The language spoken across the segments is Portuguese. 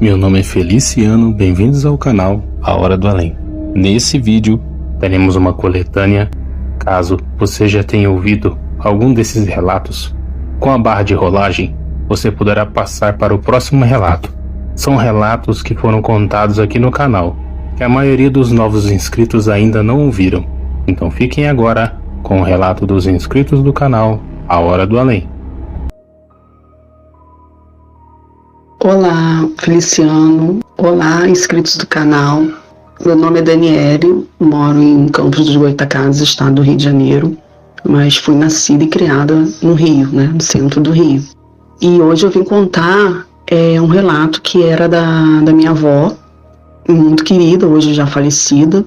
Meu nome é Feliciano, bem-vindos ao canal A Hora do Além. Nesse vídeo, teremos uma coletânea. Caso você já tenha ouvido algum desses relatos, com a barra de rolagem, você poderá passar para o próximo relato. São relatos que foram contados aqui no canal, que a maioria dos novos inscritos ainda não ouviram. Então fiquem agora com o relato dos inscritos do canal A Hora do Além. Olá, Feliciano. Olá, inscritos do canal. Meu nome é Daniele, moro em Campos dos Goytacazes, estado do Rio de Janeiro, mas fui nascida e criada no Rio, no centro do Rio. E hoje eu vim contar um relato que era da minha avó, muito querida, hoje já falecida.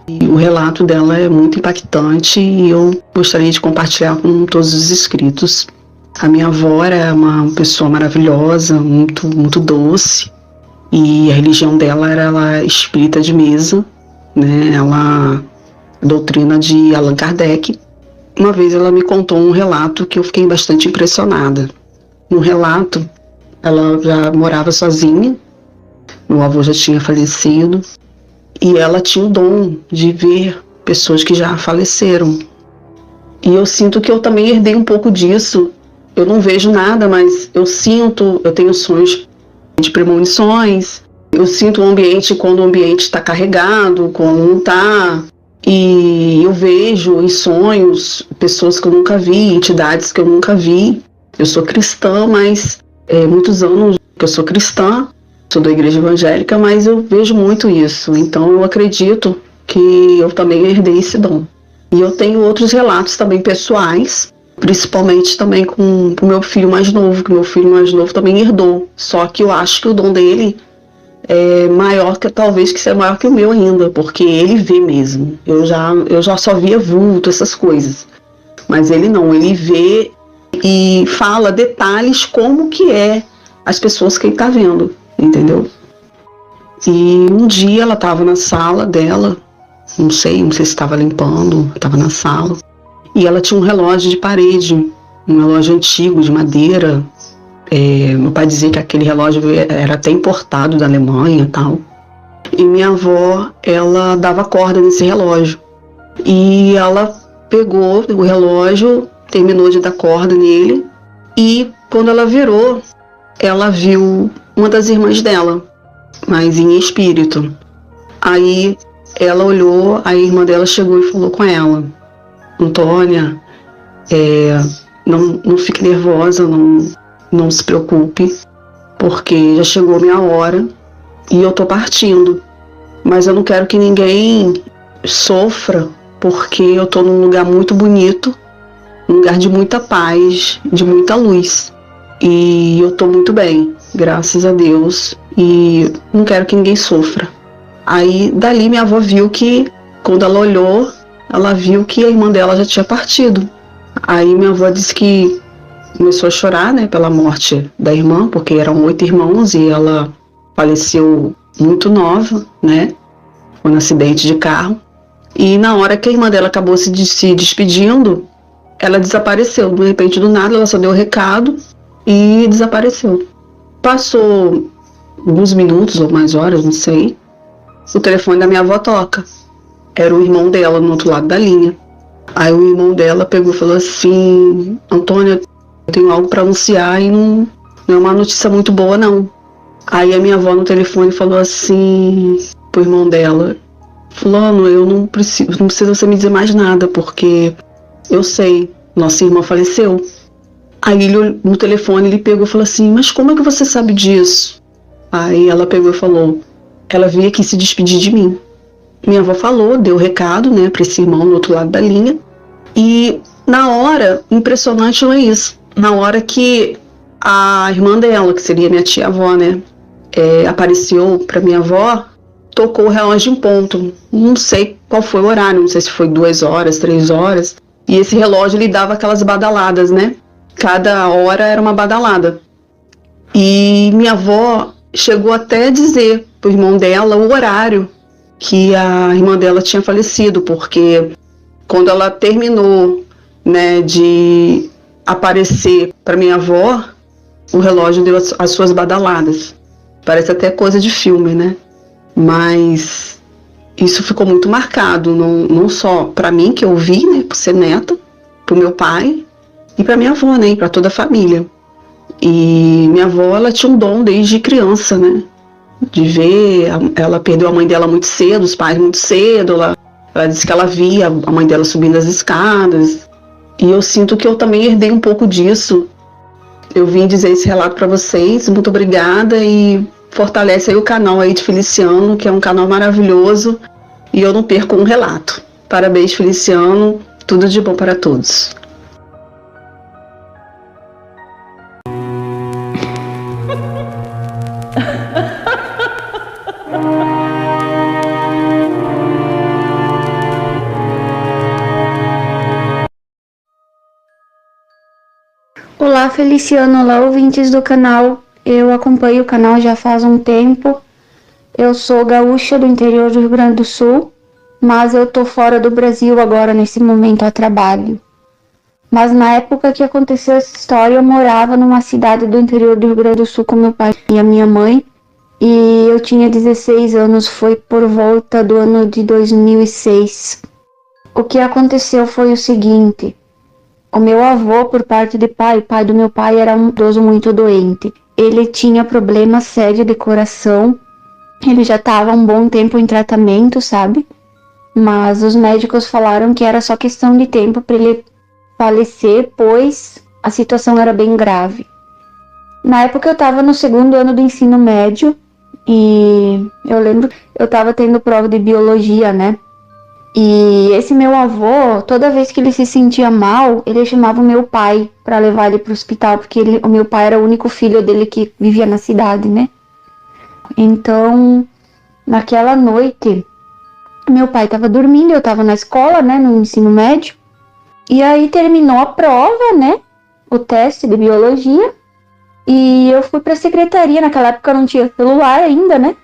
E o relato dela é muito impactante e eu gostaria de compartilhar com todos os inscritos. A minha avó era uma pessoa maravilhosa, muito doce, e a religião dela era espírita de mesa, a doutrina de Allan Kardec. Uma vez ela me contou um relato que eu fiquei bastante impressionada. No relato, ela já morava sozinha, meu avô já tinha falecido, e ela tinha o dom de ver pessoas que já faleceram. E eu sinto que eu também herdei um pouco disso. Eu não vejo nada, mas eu tenho sonhos de premonições, eu sinto o ambiente quando o ambiente está carregado, quando não está, e eu vejo em sonhos pessoas que eu nunca vi, entidades que eu nunca vi. Eu sou cristã, mas muitos anos que eu sou cristã, sou da igreja evangélica, mas eu vejo muito isso, então eu acredito que eu também herdei esse dom. E eu tenho outros relatos também pessoais, principalmente também com o meu filho mais novo, que meu filho mais novo também herdou. Só que eu acho que o dom dele é maior, talvez que seja maior que o meu ainda, porque ele vê mesmo. Eu já só via vulto, essas coisas. Mas ele não, ele vê e fala detalhes como que é as pessoas que ele está vendo, entendeu? E um dia ela estava na sala dela, não sei se estava limpando, estava na sala. E ela tinha um relógio de parede, um relógio antigo, de madeira. Meu pai dizia que aquele relógio era até importado da Alemanha e tal. E minha avó, ela dava corda nesse relógio. E ela pegou o relógio, terminou de dar corda nele. E quando ela virou, ela viu uma das irmãs dela, mas em espírito. Aí ela olhou, a irmã dela chegou e falou com ela: Antônia, não fique nervosa, não se preocupe, porque já chegou a minha hora e eu tô partindo. Mas eu não quero que ninguém sofra, porque eu tô num lugar muito bonito, um lugar de muita paz, de muita luz. E eu tô muito bem, graças a Deus, e não quero que ninguém sofra. Aí, dali, minha avó viu que, quando ela olhou, ela viu que a irmã dela já tinha partido. Aí minha avó disse que começou a chorar, pela morte da irmã, porque eram 8 irmãos e ela faleceu muito nova, Foi um acidente de carro. E na hora que a irmã dela acabou se despedindo, ela desapareceu. De repente, do nada, ela só deu o recado e desapareceu. Passou alguns minutos ou mais horas, não sei. O telefone da minha avó toca. Era o irmão dela no outro lado da linha. Aí o irmão dela pegou e falou assim: Antônia, eu tenho algo para anunciar e não é uma notícia muito boa, não. Aí a minha avó no telefone falou assim pro irmão dela: Fulano, eu não precisa você me dizer mais nada, porque eu sei, nossa irmã faleceu. Aí ele, no telefone, ele pegou e falou assim: mas como é que você sabe disso? Aí ela pegou e falou: ela veio aqui se despedir de mim. Minha avó falou, deu o recado, para esse irmão no outro lado da linha. E na hora, impressionante não é isso. Na hora que a irmã dela, que seria minha tia-avó, apareceu para minha avó, tocou o relógio em ponto. Não sei qual foi o horário, não sei se foi 2 horas, 3 horas. E esse relógio, ele dava aquelas badaladas, Cada hora era uma badalada. E minha avó chegou até a dizer pro irmão dela o horário que a irmã dela tinha falecido, porque quando ela terminou, de aparecer para minha avó, o relógio deu as suas badaladas. Parece até coisa de filme, né? Mas isso ficou muito marcado, não só para mim, que eu vi, né, por ser neta, pro meu pai e para minha avó, né, e para toda a família. E minha avó, ela tinha um dom desde criança, né, de ver. Ela perdeu a mãe dela muito cedo, os pais muito cedo. Ela disse que ela via a mãe dela subindo as escadas. E eu sinto que eu também herdei um pouco disso. Eu vim dizer esse relato para vocês, muito obrigada, e fortalece aí o canal aí de Feliciano, que é um canal maravilhoso, e eu não perco um relato. Parabéns, Feliciano, tudo de bom para todos. Olá, Feliciano, olá, ouvintes do canal. Eu acompanho o canal já faz um tempo. Eu sou gaúcha do interior do Rio Grande do Sul, mas eu tô fora do Brasil agora, nesse momento, a trabalho. Mas na época que aconteceu essa história, eu morava numa cidade do interior do Rio Grande do Sul com meu pai e a minha mãe, e eu tinha 16 anos, foi por volta do ano de 2006. O que aconteceu foi o seguinte: o meu avô, por parte de pai, o pai do meu pai era um idoso muito doente. Ele tinha problema sério de coração. Ele já estava há um bom tempo em tratamento, sabe? Mas os médicos falaram que era só questão de tempo para ele falecer, pois a situação era bem grave. Na época eu estava no segundo ano do ensino médio e eu lembro que eu estava tendo prova de biologia, né? E esse meu avô, toda vez que ele se sentia mal, ele chamava o meu pai para levar ele para o hospital, porque o meu pai era o único filho dele que vivia na cidade, né? Então, naquela noite, meu pai estava dormindo, eu estava na escola, né, no ensino médio, e aí terminou a prova, né, o teste de biologia, e eu fui para a secretaria. Naquela época não tinha celular ainda, né?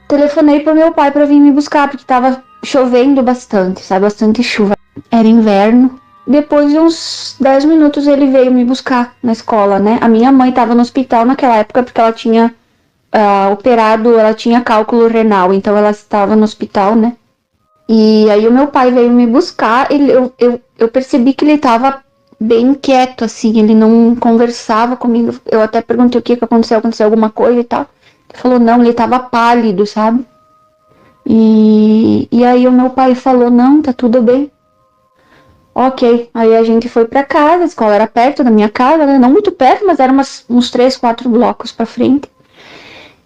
Telefonei para meu pai para vir me buscar, porque estava chovendo bastante, sabe? Bastante chuva. Era inverno. Depois de uns 10 minutos ele veio me buscar na escola, né? A minha mãe estava no hospital naquela época porque ela tinha operado, ela tinha cálculo renal, então ela estava no hospital, né? E aí o meu pai veio me buscar, eu percebi que ele estava bem quieto, assim, ele não conversava comigo. Eu até perguntei o que aconteceu alguma coisa e tal. Ele falou, não, ele estava pálido, sabe? E aí o meu pai falou, não, tá tudo bem. Ok, aí a gente foi pra casa, a escola era perto da minha casa, né? Não muito perto, mas era uns 3, 4 blocos pra frente.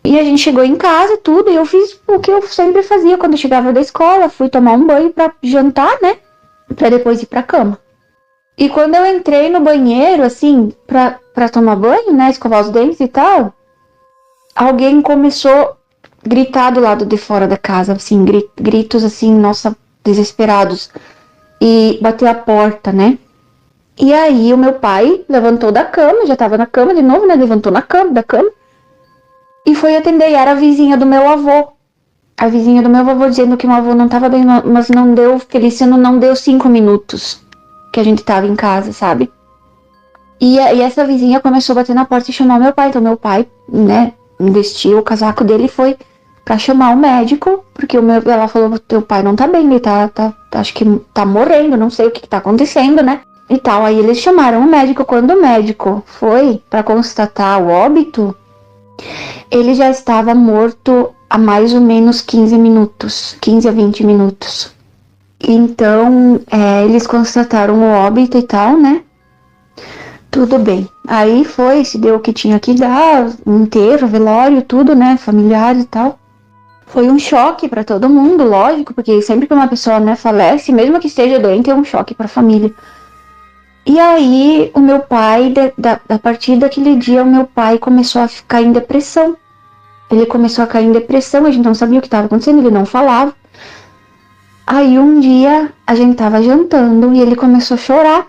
E a gente chegou em casa, tudo, e eu fiz o que eu sempre fazia quando eu chegava da escola, fui tomar um banho pra jantar, né? Pra depois ir pra cama. E quando eu entrei no banheiro, assim, pra tomar banho, né? Escovar os dentes e tal, alguém começou a gritar do lado de fora da casa, assim, gritos assim, nossa, desesperados. E bateu a porta, né? E aí o meu pai levantou da cama, já tava na cama de novo, né? Levantou da cama. E foi atender, e era a vizinha do meu avô. A vizinha do meu avô dizendo que o meu avô não tava bem, mas não deu, Feliciano, não deu 5 minutos que a gente tava em casa, sabe? E essa vizinha começou a bater na porta e chamar meu pai. Então meu pai, né, vestiu o casaco dele e foi pra chamar o médico, porque ela falou, teu pai não tá bem, ele acho que tá morrendo, não sei o que tá acontecendo, né? E tal, aí eles chamaram o médico. Quando o médico foi pra constatar o óbito, ele já estava morto há mais ou menos 15 a 20 minutos. Então, eles constataram o óbito e tal, né? Tudo bem. Aí se deu o que tinha que dar, enterro, velório, tudo, né? Familiares e tal. Foi um choque para todo mundo, lógico, porque sempre que uma pessoa, né, falece, mesmo que esteja doente, é um choque para a família. E aí, o meu pai, a partir daquele dia, o meu pai começou a ficar em depressão. Ele começou a cair em depressão, a gente não sabia o que estava acontecendo, ele não falava. Aí um dia, a gente tava jantando e ele começou a chorar.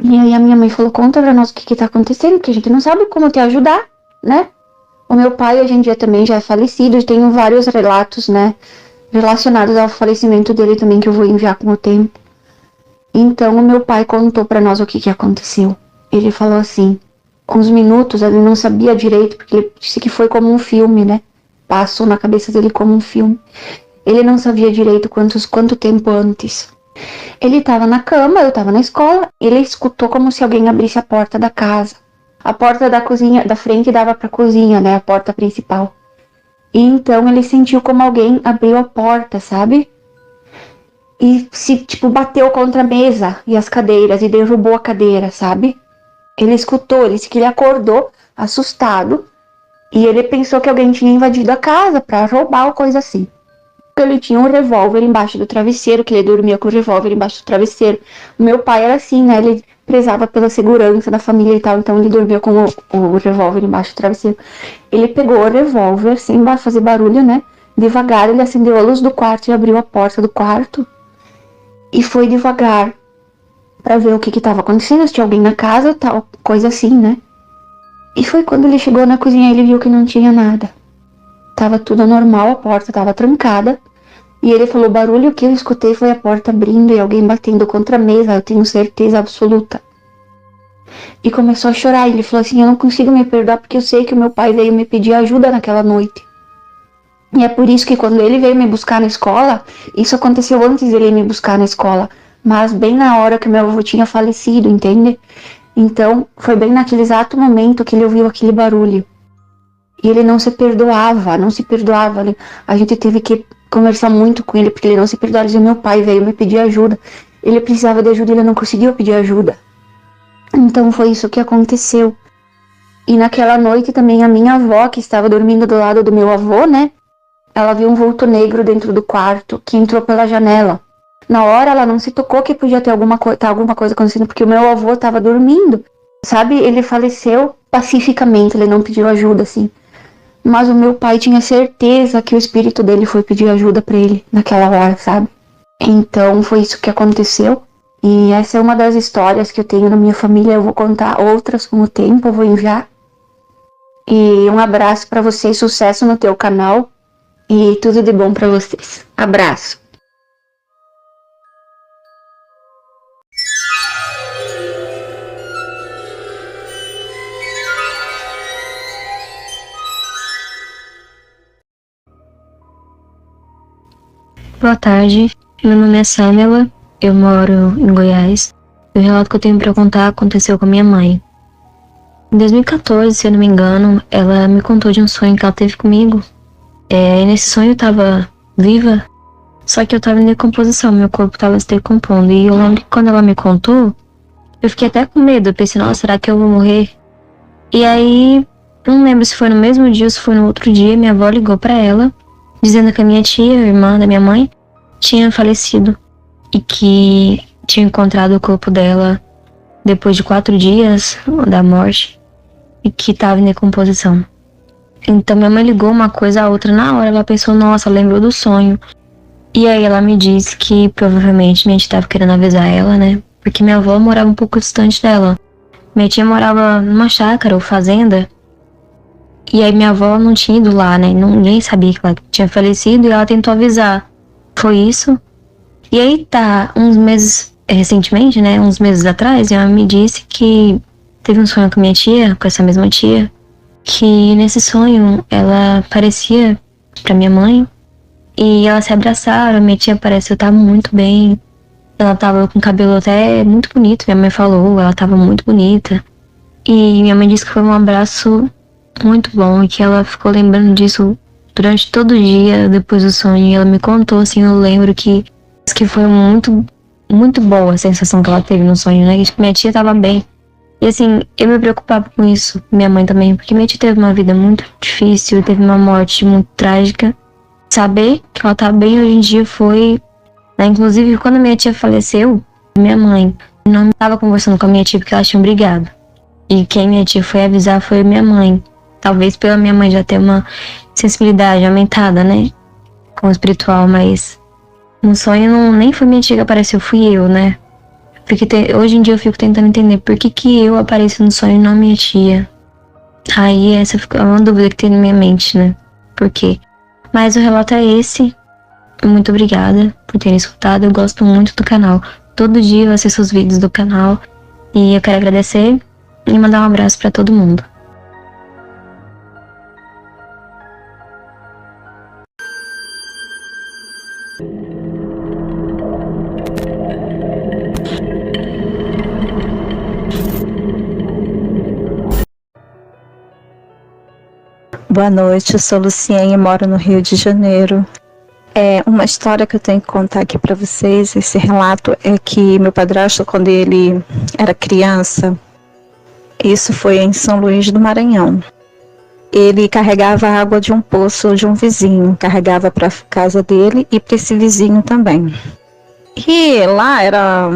E aí a minha mãe falou, conta pra nós o que tá acontecendo, porque a gente não sabe como te ajudar, né? O meu pai hoje em dia também já é falecido, e tenho vários relatos, né, relacionados ao falecimento dele também, que eu vou enviar com o tempo. Então o meu pai contou pra nós o que aconteceu. Ele falou assim, uns minutos, ele não sabia direito, porque ele disse que foi como um filme, né? Passou na cabeça dele como um filme. Ele não sabia direito quanto tempo antes. Ele estava na cama, eu estava na escola, ele escutou como se alguém abrisse a porta da casa. A porta da cozinha, da frente dava para a cozinha, né? A porta principal. E então ele sentiu como alguém abriu a porta, sabe? E bateu contra a mesa e as cadeiras e derrubou a cadeira, sabe? Ele escutou, ele disse que ele acordou assustado e ele pensou que alguém tinha invadido a casa para roubar ou coisa assim. Ele tinha um revólver embaixo do travesseiro, que ele dormia com o revólver embaixo do travesseiro. O meu pai era assim, né? Ele prezava pela segurança da família e tal, então ele dormia com o revólver embaixo do travesseiro. Ele pegou o revólver, sem fazer barulho, né? Devagar, ele acendeu a luz do quarto e abriu a porta do quarto. E foi devagar para ver o que estava acontecendo, se tinha alguém na casa, tal, coisa assim, né? E foi quando ele chegou na cozinha, ele viu que não tinha nada. Tava tudo normal, a porta tava trancada. E ele falou, o barulho que eu escutei foi a porta abrindo e alguém batendo contra a mesa, eu tenho certeza absoluta. E começou a chorar, ele falou assim, eu não consigo me perdoar porque eu sei que o meu pai veio me pedir ajuda naquela noite. E é por isso que quando ele veio me buscar na escola, isso aconteceu antes dele me buscar na escola, mas bem na hora que meu avô tinha falecido, entende? Então, foi bem naquele exato momento que ele ouviu aquele barulho. E ele não se perdoava. A gente teve que conversar muito com ele, porque ele não se perdoava. Ele dizia, meu pai veio me pedir ajuda. Ele precisava de ajuda e ele não conseguiu pedir ajuda. Então foi isso que aconteceu. E naquela noite também a minha avó, que estava dormindo do lado do meu avô, né? Ela viu um vulto negro dentro do quarto, que entrou pela janela. Na hora ela não se tocou que podia ter alguma coisa acontecendo, porque o meu avô estava dormindo, sabe? Ele faleceu pacificamente, ele não pediu ajuda, assim. Mas o meu pai tinha certeza que o espírito dele foi pedir ajuda pra ele naquela hora, sabe? Então foi isso que aconteceu. E essa é uma das histórias que eu tenho na minha família. Eu vou contar outras com o tempo, eu vou enviar. E um abraço pra vocês, sucesso no teu canal. E tudo de bom pra vocês. Abraço. Boa tarde, meu nome é Samela, eu moro em Goiás. O relato que eu tenho pra contar aconteceu com a minha mãe. Em 2014, se eu não me engano, ela me contou de um sonho que ela teve comigo. E nesse sonho eu tava viva, só que eu tava em decomposição, meu corpo tava se decompondo. E eu lembro que quando ela me contou, eu fiquei até com medo, eu pensei, nossa, será que eu vou morrer? E aí, não lembro se foi no mesmo dia ou se foi no outro dia, minha avó ligou pra ela, dizendo que a minha tia, a irmã da minha mãe, tinha falecido e que tinha encontrado o corpo dela depois de 4 dias da morte e que estava em decomposição. Então minha mãe ligou uma coisa a outra na hora, ela pensou, nossa, lembrou do sonho. E aí ela me disse que provavelmente minha tia estava querendo avisar ela, né? Porque minha avó morava um pouco distante dela. Minha tia morava numa chácara ou fazenda. E aí minha avó não tinha ido lá, né? Ninguém sabia que ela tinha falecido e ela tentou avisar. Foi isso. E aí tá, uns meses, recentemente, né? Uns meses atrás, ela me disse que teve um sonho com minha tia, com essa mesma tia, que nesse sonho ela aparecia pra minha mãe e elas se abraçaram. Minha tia pareceu estar muito bem. Ela tava com cabelo até muito bonito, minha mãe falou, ela tava muito bonita. E minha mãe disse que foi um abraço muito bom e que ela ficou lembrando disso durante todo o dia depois do sonho. E ela me contou, assim, eu lembro que foi muito, muito boa a sensação que ela teve no sonho, né? Que minha tia tava bem. E assim, eu me preocupava com isso, minha mãe também, porque minha tia teve uma vida muito difícil, teve uma morte muito trágica. Saber que ela tá bem hoje em dia foi, né? Inclusive, quando minha tia faleceu, minha mãe não estava conversando com a minha tia porque elas tinham brigado. E quem minha tia foi avisar foi minha mãe. Talvez pela minha mãe já ter uma sensibilidade aumentada, né? Com o espiritual, mas no sonho nem foi minha tia que apareceu, fui eu, né? Porque hoje em dia eu fico tentando entender por que eu apareço no sonho e não minha tia. Aí essa é uma dúvida que tem na minha mente, né? Por quê? Mas o relato é esse. Muito obrigada por terem escutado. Eu gosto muito do canal. Todo dia eu assisto os vídeos do canal. E eu quero agradecer e mandar um abraço para todo mundo. Boa noite, eu sou Luciene e moro no Rio de Janeiro. Uma história que eu tenho que contar aqui para vocês, esse relato é que meu padrasto, quando ele era criança, isso foi em São Luís do Maranhão, ele carregava água de um poço de um vizinho, carregava para a casa dele e para esse vizinho também. E lá era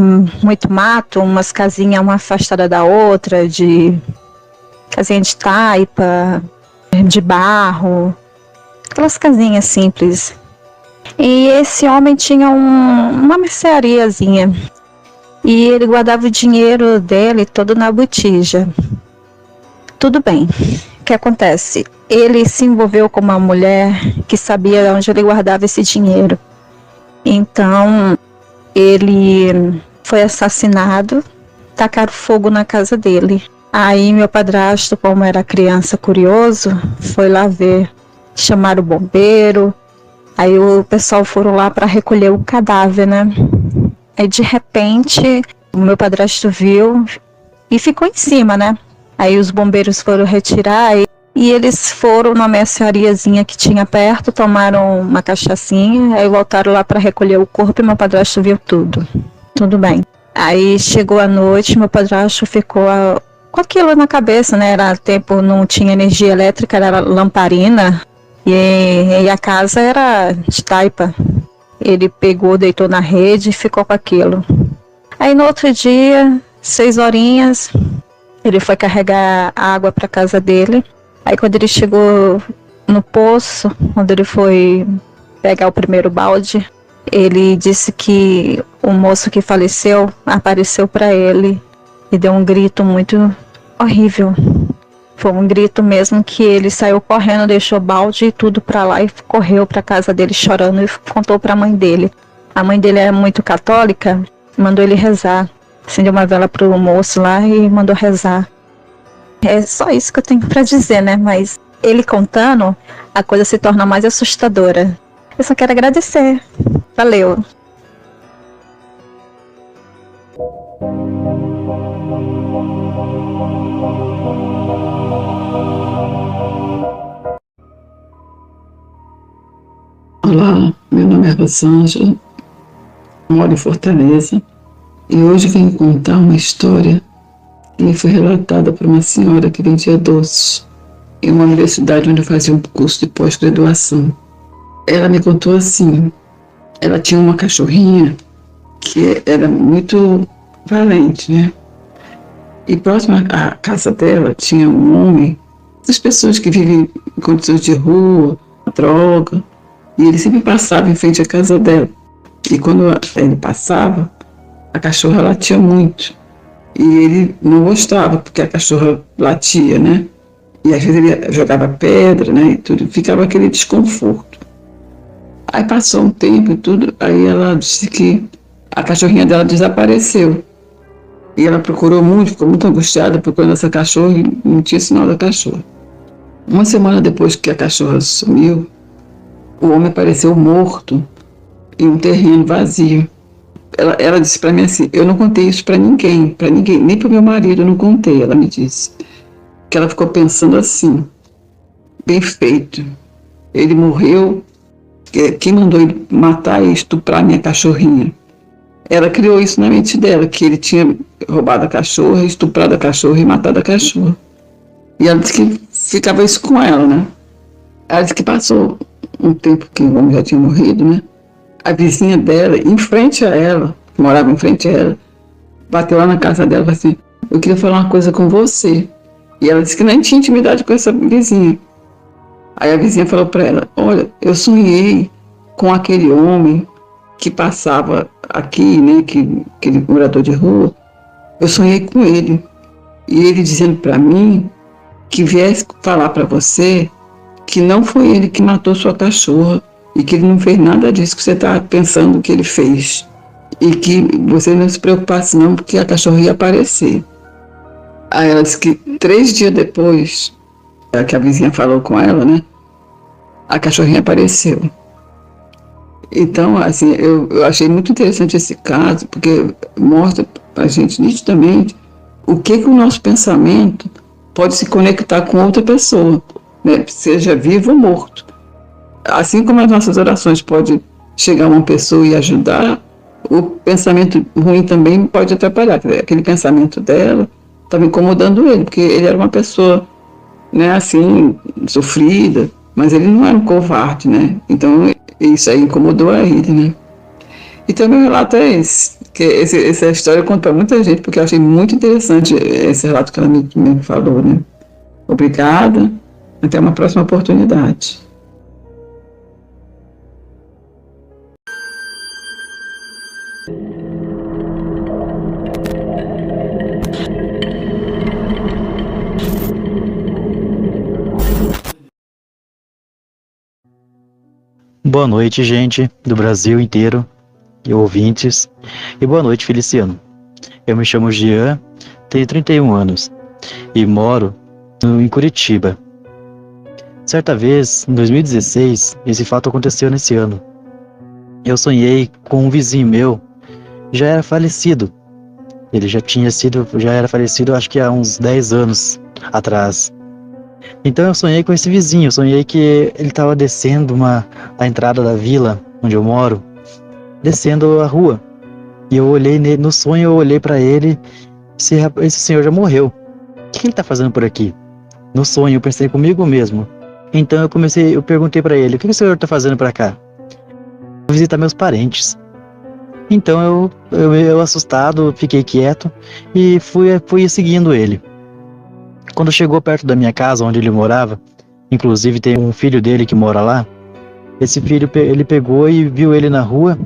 muito mato, umas casinhas uma afastada da outra, de casinha de taipa, de barro, aquelas casinhas simples. E esse homem tinha uma merceariazinha e ele guardava o dinheiro dele todo na botija. Tudo bem, o que acontece? Ele se envolveu com uma mulher que sabia onde ele guardava esse dinheiro. Então ele foi assassinado, tacaram fogo na casa dele. Aí meu padrasto, como era criança curioso, foi lá ver, chamaram o bombeiro, aí o pessoal foram lá para recolher o cadáver, né? Aí de repente o meu padrasto viu e ficou em cima, né? Aí os bombeiros foram retirar e eles foram na merceariazinha que tinha perto, tomaram uma cachaçinha, aí voltaram lá para recolher o corpo e meu padrasto viu tudo bem. Aí chegou a noite, meu padrasto ficou com aquilo na cabeça, né? Era tempo, não tinha energia elétrica, era lamparina e a casa era de taipa. Ele pegou, deitou na rede e ficou com aquilo. Aí no outro dia, 6 horinhas, ele foi carregar água para casa dele. Aí quando ele chegou no poço, quando ele foi pegar o primeiro balde, ele disse que o moço que faleceu apareceu para ele e deu um grito muito horrível. Foi um grito mesmo que ele saiu correndo, deixou balde e tudo para lá e correu para casa dele chorando e contou para a mãe dele. A mãe dele era muito católica, mandou ele rezar. Acendeu uma vela pro moço lá e mandou rezar. É só isso que eu tenho para dizer, né? Mas ele contando, a coisa se torna mais assustadora. Eu só quero agradecer. Valeu. Olá, meu nome é Rosângela, moro em Fortaleza e hoje venho contar uma história que me foi relatada por uma senhora que vendia doces em uma universidade onde eu fazia um curso de pós-graduação. Ela me contou assim, ela tinha uma cachorrinha que era muito valente, né? E próximo à casa dela tinha um homem, essas pessoas que vivem em condições de rua, droga, e ele sempre passava em frente à casa dela. E quando ele passava, a cachorra latia muito. E ele não gostava, porque a cachorra latia, né? E às vezes ele jogava pedra, né? E tudo, ficava aquele desconforto. Aí passou um tempo e tudo, aí ela disse que a cachorrinha dela desapareceu. E ela procurou muito, ficou muito angustiada procurando essa cachorra e não tinha sinal da cachorra. Uma semana depois que a cachorra sumiu, o homem apareceu morto em um terreno vazio. Ela disse para mim assim, eu não contei isso para ninguém, nem para o meu marido eu não contei, ela me disse. Que ela ficou pensando assim, bem feito, ele morreu, quem mandou ele matar e estuprar minha cachorrinha? Ela criou isso na mente dela, que ele tinha roubado a cachorra, estuprado a cachorra e matado a cachorra. E ela disse que ficava isso com ela, né? Ela disse que passou um tempo que o homem já tinha morrido, né? A vizinha dela, em frente a ela, que morava em frente a ela, bateu lá na casa dela e falou assim, eu queria falar uma coisa com você. E ela disse que nem tinha intimidade com essa vizinha. Aí a vizinha falou para ela, olha, eu sonhei com aquele homem que passava aqui, né, aquele morador de rua, eu sonhei com ele. E ele dizendo para mim que viesse falar para você que não foi ele que matou sua cachorra e que ele não fez nada disso que você está pensando que ele fez. E que você não se preocupasse não, porque a cachorra ia aparecer. Aí ela disse que 3 dias depois, que a vizinha falou com ela, né? A cachorrinha apareceu. Então, assim, eu achei muito interessante esse caso, porque mostra pra gente nitidamente o que o nosso pensamento pode se conectar com outra pessoa, né? Seja vivo ou morto. Assim como as nossas orações podem chegar a uma pessoa e ajudar, o pensamento ruim também pode atrapalhar. Aquele pensamento dela estava incomodando ele, porque ele era uma pessoa, né, assim, sofrida, mas ele não era um covarde, né? Então, isso aí incomodou a ele, né? Então, meu relato é esse. Que essa história eu conto para muita gente, porque eu achei muito interessante esse relato que ela me falou, né? Obrigada. Até uma próxima oportunidade. Boa noite, gente do Brasil inteiro e ouvintes. E boa noite, Feliciano. Eu me chamo Jean, tenho 31 anos e moro em Curitiba. Certa vez, em 2016, esse fato aconteceu nesse ano. Eu sonhei com um vizinho meu, já era falecido. Ele já era falecido acho que há uns 10 anos atrás. Então eu sonhei com esse vizinho, sonhei que ele estava descendo a entrada da vila onde eu moro, descendo a rua. E eu olhei no sonho, eu olhei para ele, esse senhor já morreu. O que ele está fazendo por aqui? No sonho eu pensei comigo mesmo. Então eu perguntei para ele, o que o senhor está fazendo para cá? Vou visitar meus parentes. Então eu assustado, fiquei quieto e fui seguindo ele. Quando chegou perto da minha casa, onde ele morava, inclusive tem um filho dele que mora lá, esse filho, ele pegou e viu ele na rua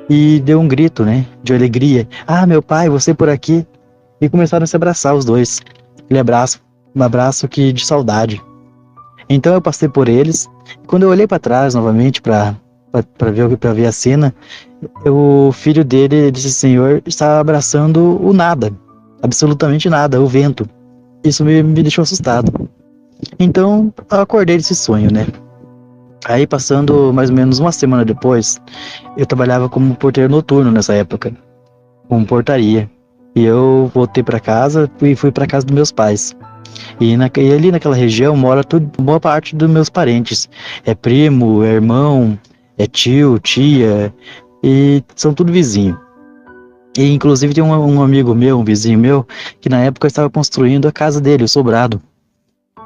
e deu um grito, né, de alegria. Ah, meu pai, você por aqui? E começaram a se abraçar os dois. Um abraço de saudade. Então eu passei por eles, e quando eu olhei para trás novamente para ver a cena, o filho dele, desse senhor, estava abraçando o nada, absolutamente nada, o vento. Isso me deixou assustado. Então, eu acordei desse sonho, né? Aí, passando mais ou menos uma semana depois, eu trabalhava como porteiro noturno nessa época, com portaria. E eu voltei para casa e fui para casa dos meus pais. E ali naquela região mora boa parte dos meus parentes. É primo, é irmão, é tio, tia, e são tudo vizinho. E inclusive tem um amigo meu, um vizinho meu, que na época estava construindo a casa dele, o sobrado.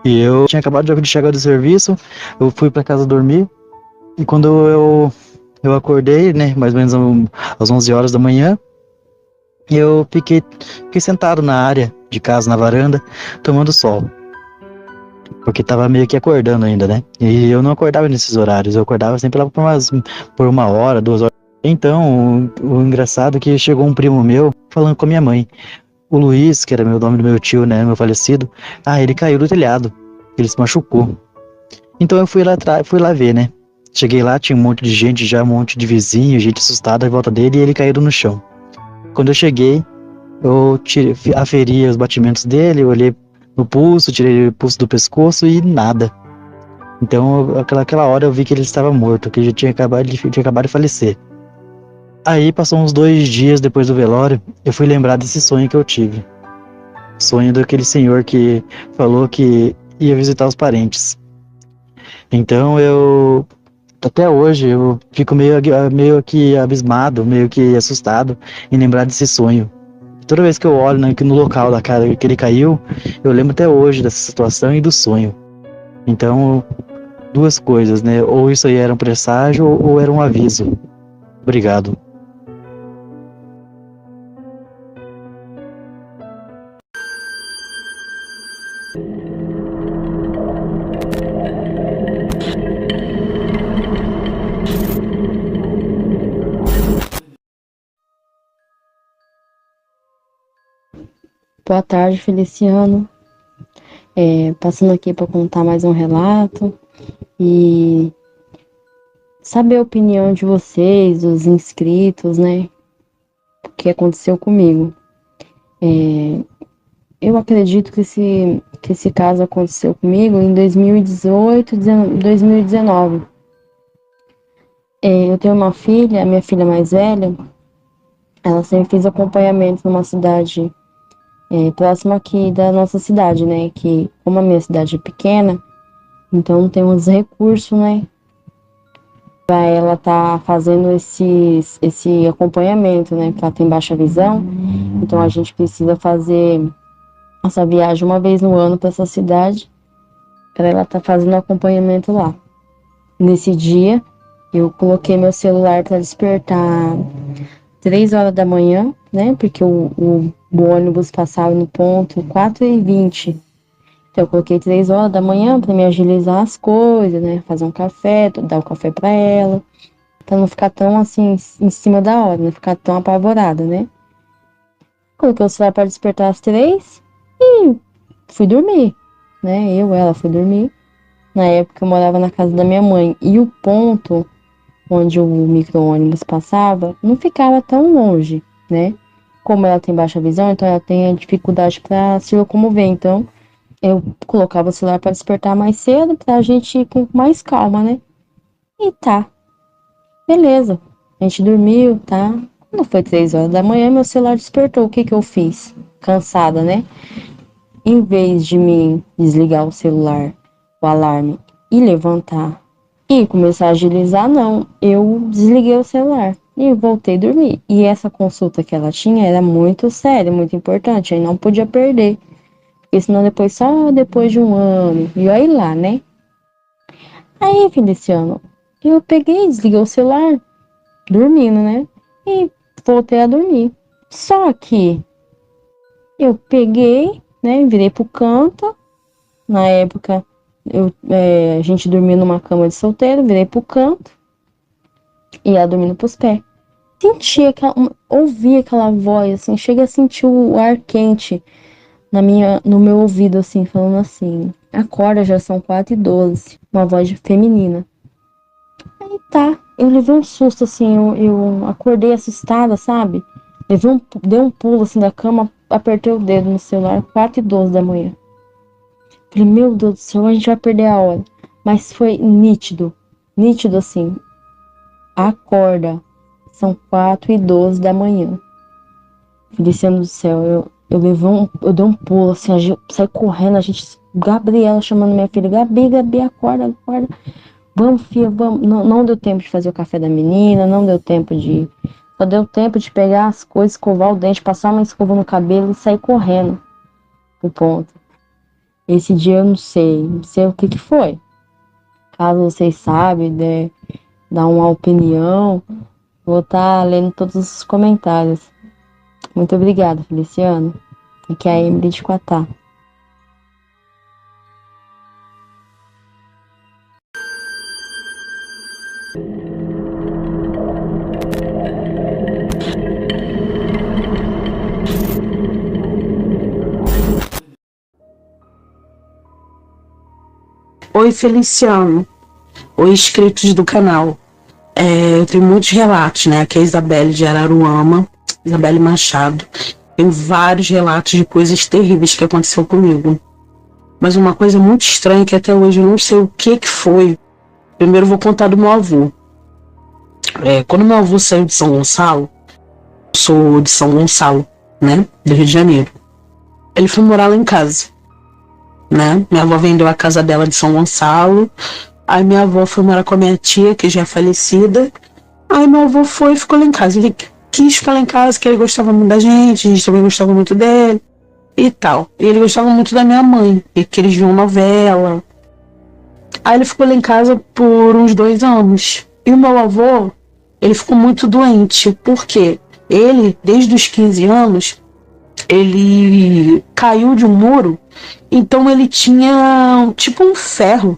E eu tinha acabado de chegar do serviço, eu fui para casa dormir, e quando eu acordei, né, mais ou menos às 11 horas da manhã, eu fiquei sentado na área de casa, na varanda, tomando sol. Porque tava meio que acordando ainda, né? E eu não acordava nesses horários, eu acordava sempre lá por 1 hora, 2 horas. Então, o engraçado é que chegou um primo meu falando com a minha mãe. O Luiz, que era o nome do meu tio, né, meu falecido, ele caiu do telhado, ele se machucou. Então eu fui lá ver, né? Cheguei lá, tinha um monte de gente já, um monte de vizinho, gente assustada em volta dele, e ele caído no chão. Quando eu cheguei, eu aferi os batimentos dele, eu olhei no pulso, tirei o pulso do pescoço e nada. Então, aquela hora eu vi que ele estava morto, que ele tinha acabado de falecer. Aí, passou uns 2 dias depois do velório, eu fui lembrar desse sonho que eu tive. Sonho daquele senhor que falou que ia visitar os parentes. Então, até hoje, eu fico meio que abismado, meio que assustado em lembrar desse sonho. Toda vez que eu olho no local da cara que ele caiu, eu lembro até hoje dessa situação e do sonho. Então, 2 coisas, né? Ou isso aí era um presságio ou era um aviso. Obrigado. Boa tarde, Feliciano. Passando aqui para contar mais um relato e saber a opinião de vocês, dos inscritos, né? O que aconteceu comigo. eu acredito que esse caso aconteceu comigo em 2018, 2019. Eu tenho uma filha, a minha filha mais velha, ela sempre fez acompanhamento numa cidade próxima aqui da nossa cidade, né? Que, como a minha cidade é pequena, então tem uns recursos, né? Para ela tá fazendo esse acompanhamento, né? Porque ela tem baixa visão, então a gente precisa fazer essa viagem uma vez no ano para essa cidade, para ela tá fazendo acompanhamento lá. Nesse dia, eu coloquei meu celular para despertar 3 horas da manhã, né? Porque o ônibus passava no ponto 4h20. Então eu coloquei 3 horas da manhã para me agilizar as coisas, né? Fazer um café, dar o café para ela, para não ficar tão assim em cima da hora, não ficar tão apavorada, né? Coloquei o celular para despertar às 3 e fui dormir, né? Ela fui dormir. Na época eu morava na casa da minha mãe e o ponto onde o micro-ônibus passava não ficava tão longe, né? Como ela tem baixa visão, então ela tem dificuldade para se locomover, então eu colocava o celular para despertar mais cedo, pra gente ir com mais calma, né? E tá. Beleza. A gente dormiu, tá? Quando foi 3 horas da manhã, meu celular despertou. O que que eu fiz? Cansada, né? Em vez de me desligar o celular, o alarme, e levantar e começar a agilizar, não. Eu desliguei o celular e voltei a dormir. E essa consulta que ela tinha era muito séria, muito importante. Aí não podia perder. Porque senão só depois de um ano. E aí lá, né? Aí, fim desse ano, eu peguei, desliguei o celular, dormindo, né? E voltei a dormir. Só que eu peguei, né? Virei pro canto. Na época, a gente dormia numa cama de solteiro, virei pro canto. E ela dormindo pros pés. Ouvi aquela voz, assim, chega a sentir o ar quente no meu ouvido, assim, falando assim: acorda, já são 4h12, uma voz feminina. Aí tá, eu levei um susto, assim, eu acordei assustada, sabe? Dei um pulo, assim, da cama, apertei o dedo no celular, 4h12 da manhã. Falei, meu Deus do céu, a gente vai perder a hora. Mas foi nítido, assim: acorda, são 4h12 da manhã. Feliciano do céu, eu dei um pulo, assim, saí correndo, Gabriela chamando minha filha: Gabi, acorda. Vamos, filha, vamos. Não deu tempo de fazer o café da menina, só deu tempo de pegar as coisas, escovar o dente, passar uma escova no cabelo e sair correndo pro ponto. Esse dia eu não sei o que foi. Caso vocês sabem, dar uma opinião, vou estar lendo todos os comentários. Muito obrigada, Feliciano. Aqui é a Emily de Quatá. Oi, Feliciano. Oi, inscritos do canal. Eu tenho muitos relatos, né? Aqui é a Isabelle de Araruama, Isabelle Machado. Tem vários relatos de coisas terríveis que aconteceu comigo. Mas uma coisa muito estranha que até hoje eu não sei o que foi. Primeiro eu vou contar do meu avô. Quando meu avô saiu de São Gonçalo, eu sou de São Gonçalo, né? Do Rio de Janeiro. Ele foi morar lá em casa, né? Minha avó vendeu a casa dela de São Gonçalo. Aí minha avó foi morar com a minha tia, que já é falecida. Aí meu avô foi e ficou lá em casa. Ele quis ficar lá em casa, que ele gostava muito da gente, a gente também gostava muito dele e tal. E ele gostava muito da minha mãe, que eles viam novela. Aí ele ficou lá em casa por uns 2 anos. E o meu avô, ele ficou muito doente, porque ele, desde os 15 anos, ele caiu de um muro, então ele tinha tipo um ferro.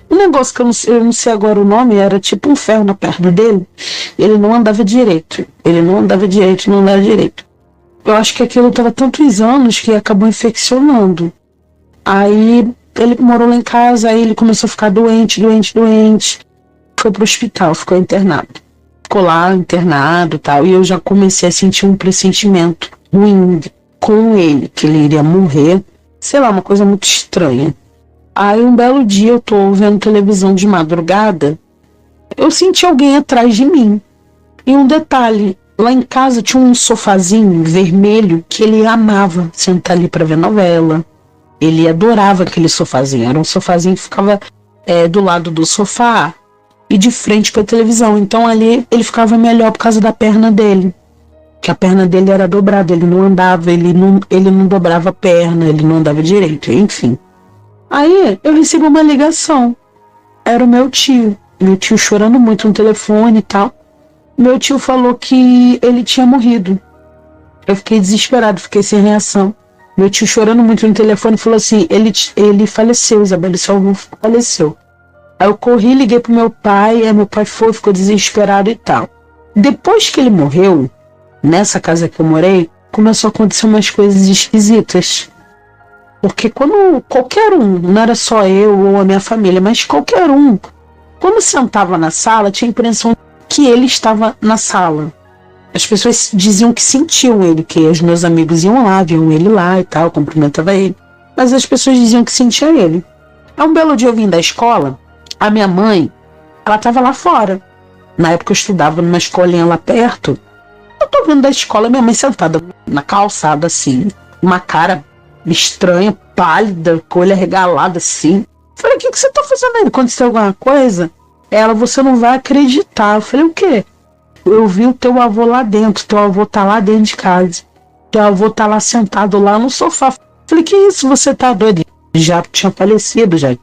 Um negócio que eu não sei agora o nome, era tipo um ferro na perna dele. Ele não andava direito. Eu acho que aquilo estava tantos anos que acabou infeccionando. Aí ele morou lá em casa, aí ele começou a ficar doente. Foi pro hospital, ficou internado. Ficou lá internado e tal. E eu já comecei a sentir um pressentimento ruim, com ele, que ele iria morrer. Sei lá, uma coisa muito estranha. Aí um belo dia eu tô vendo televisão de madrugada, eu senti alguém atrás de mim. E um detalhe, lá em casa tinha um sofazinho vermelho que ele amava sentar ali pra ver novela. Ele adorava aquele sofazinho. Era um sofazinho que ficava do lado do sofá e de frente pra televisão. Então ali ele ficava melhor por causa da perna dele. Que a perna dele era dobrada, ele não andava, ele não dobrava a perna, ele não andava direito, enfim. Aí eu recebi uma ligação. Era o meu tio chorando muito no telefone e tal. Meu tio falou que ele tinha morrido. Eu fiquei desesperado, fiquei sem reação. Meu tio chorando muito no telefone falou assim, ele faleceu, Isabela, seu avô faleceu. Aí eu corri, liguei pro meu pai, aí meu pai ficou desesperado e tal. Depois que ele morreu, nessa casa que eu morei, começou a acontecer umas coisas esquisitas. Porque quando qualquer um, não era só eu ou a minha família, mas qualquer um, quando sentava na sala, tinha a impressão que ele estava na sala. As pessoas diziam que sentiam ele, que os meus amigos iam lá, viam ele lá e tal, cumprimentava ele. Mas as pessoas diziam que sentiam ele. Aí um belo dia eu vim da escola, a minha mãe, ela estava lá fora. Na época eu estudava numa escolinha lá perto. Eu tô vindo da escola, minha mãe sentada na calçada assim, uma cara estranha, pálida, com o olho arregalado assim. Falei, o que você tá fazendo aí? Aconteceu alguma coisa? Ela, você não vai acreditar. Eu falei, o quê? Eu vi o teu avô lá dentro, teu avô tá lá dentro de casa. Teu avô tá lá sentado lá no sofá. Falei, que isso, você tá doido? Ele já tinha falecido, já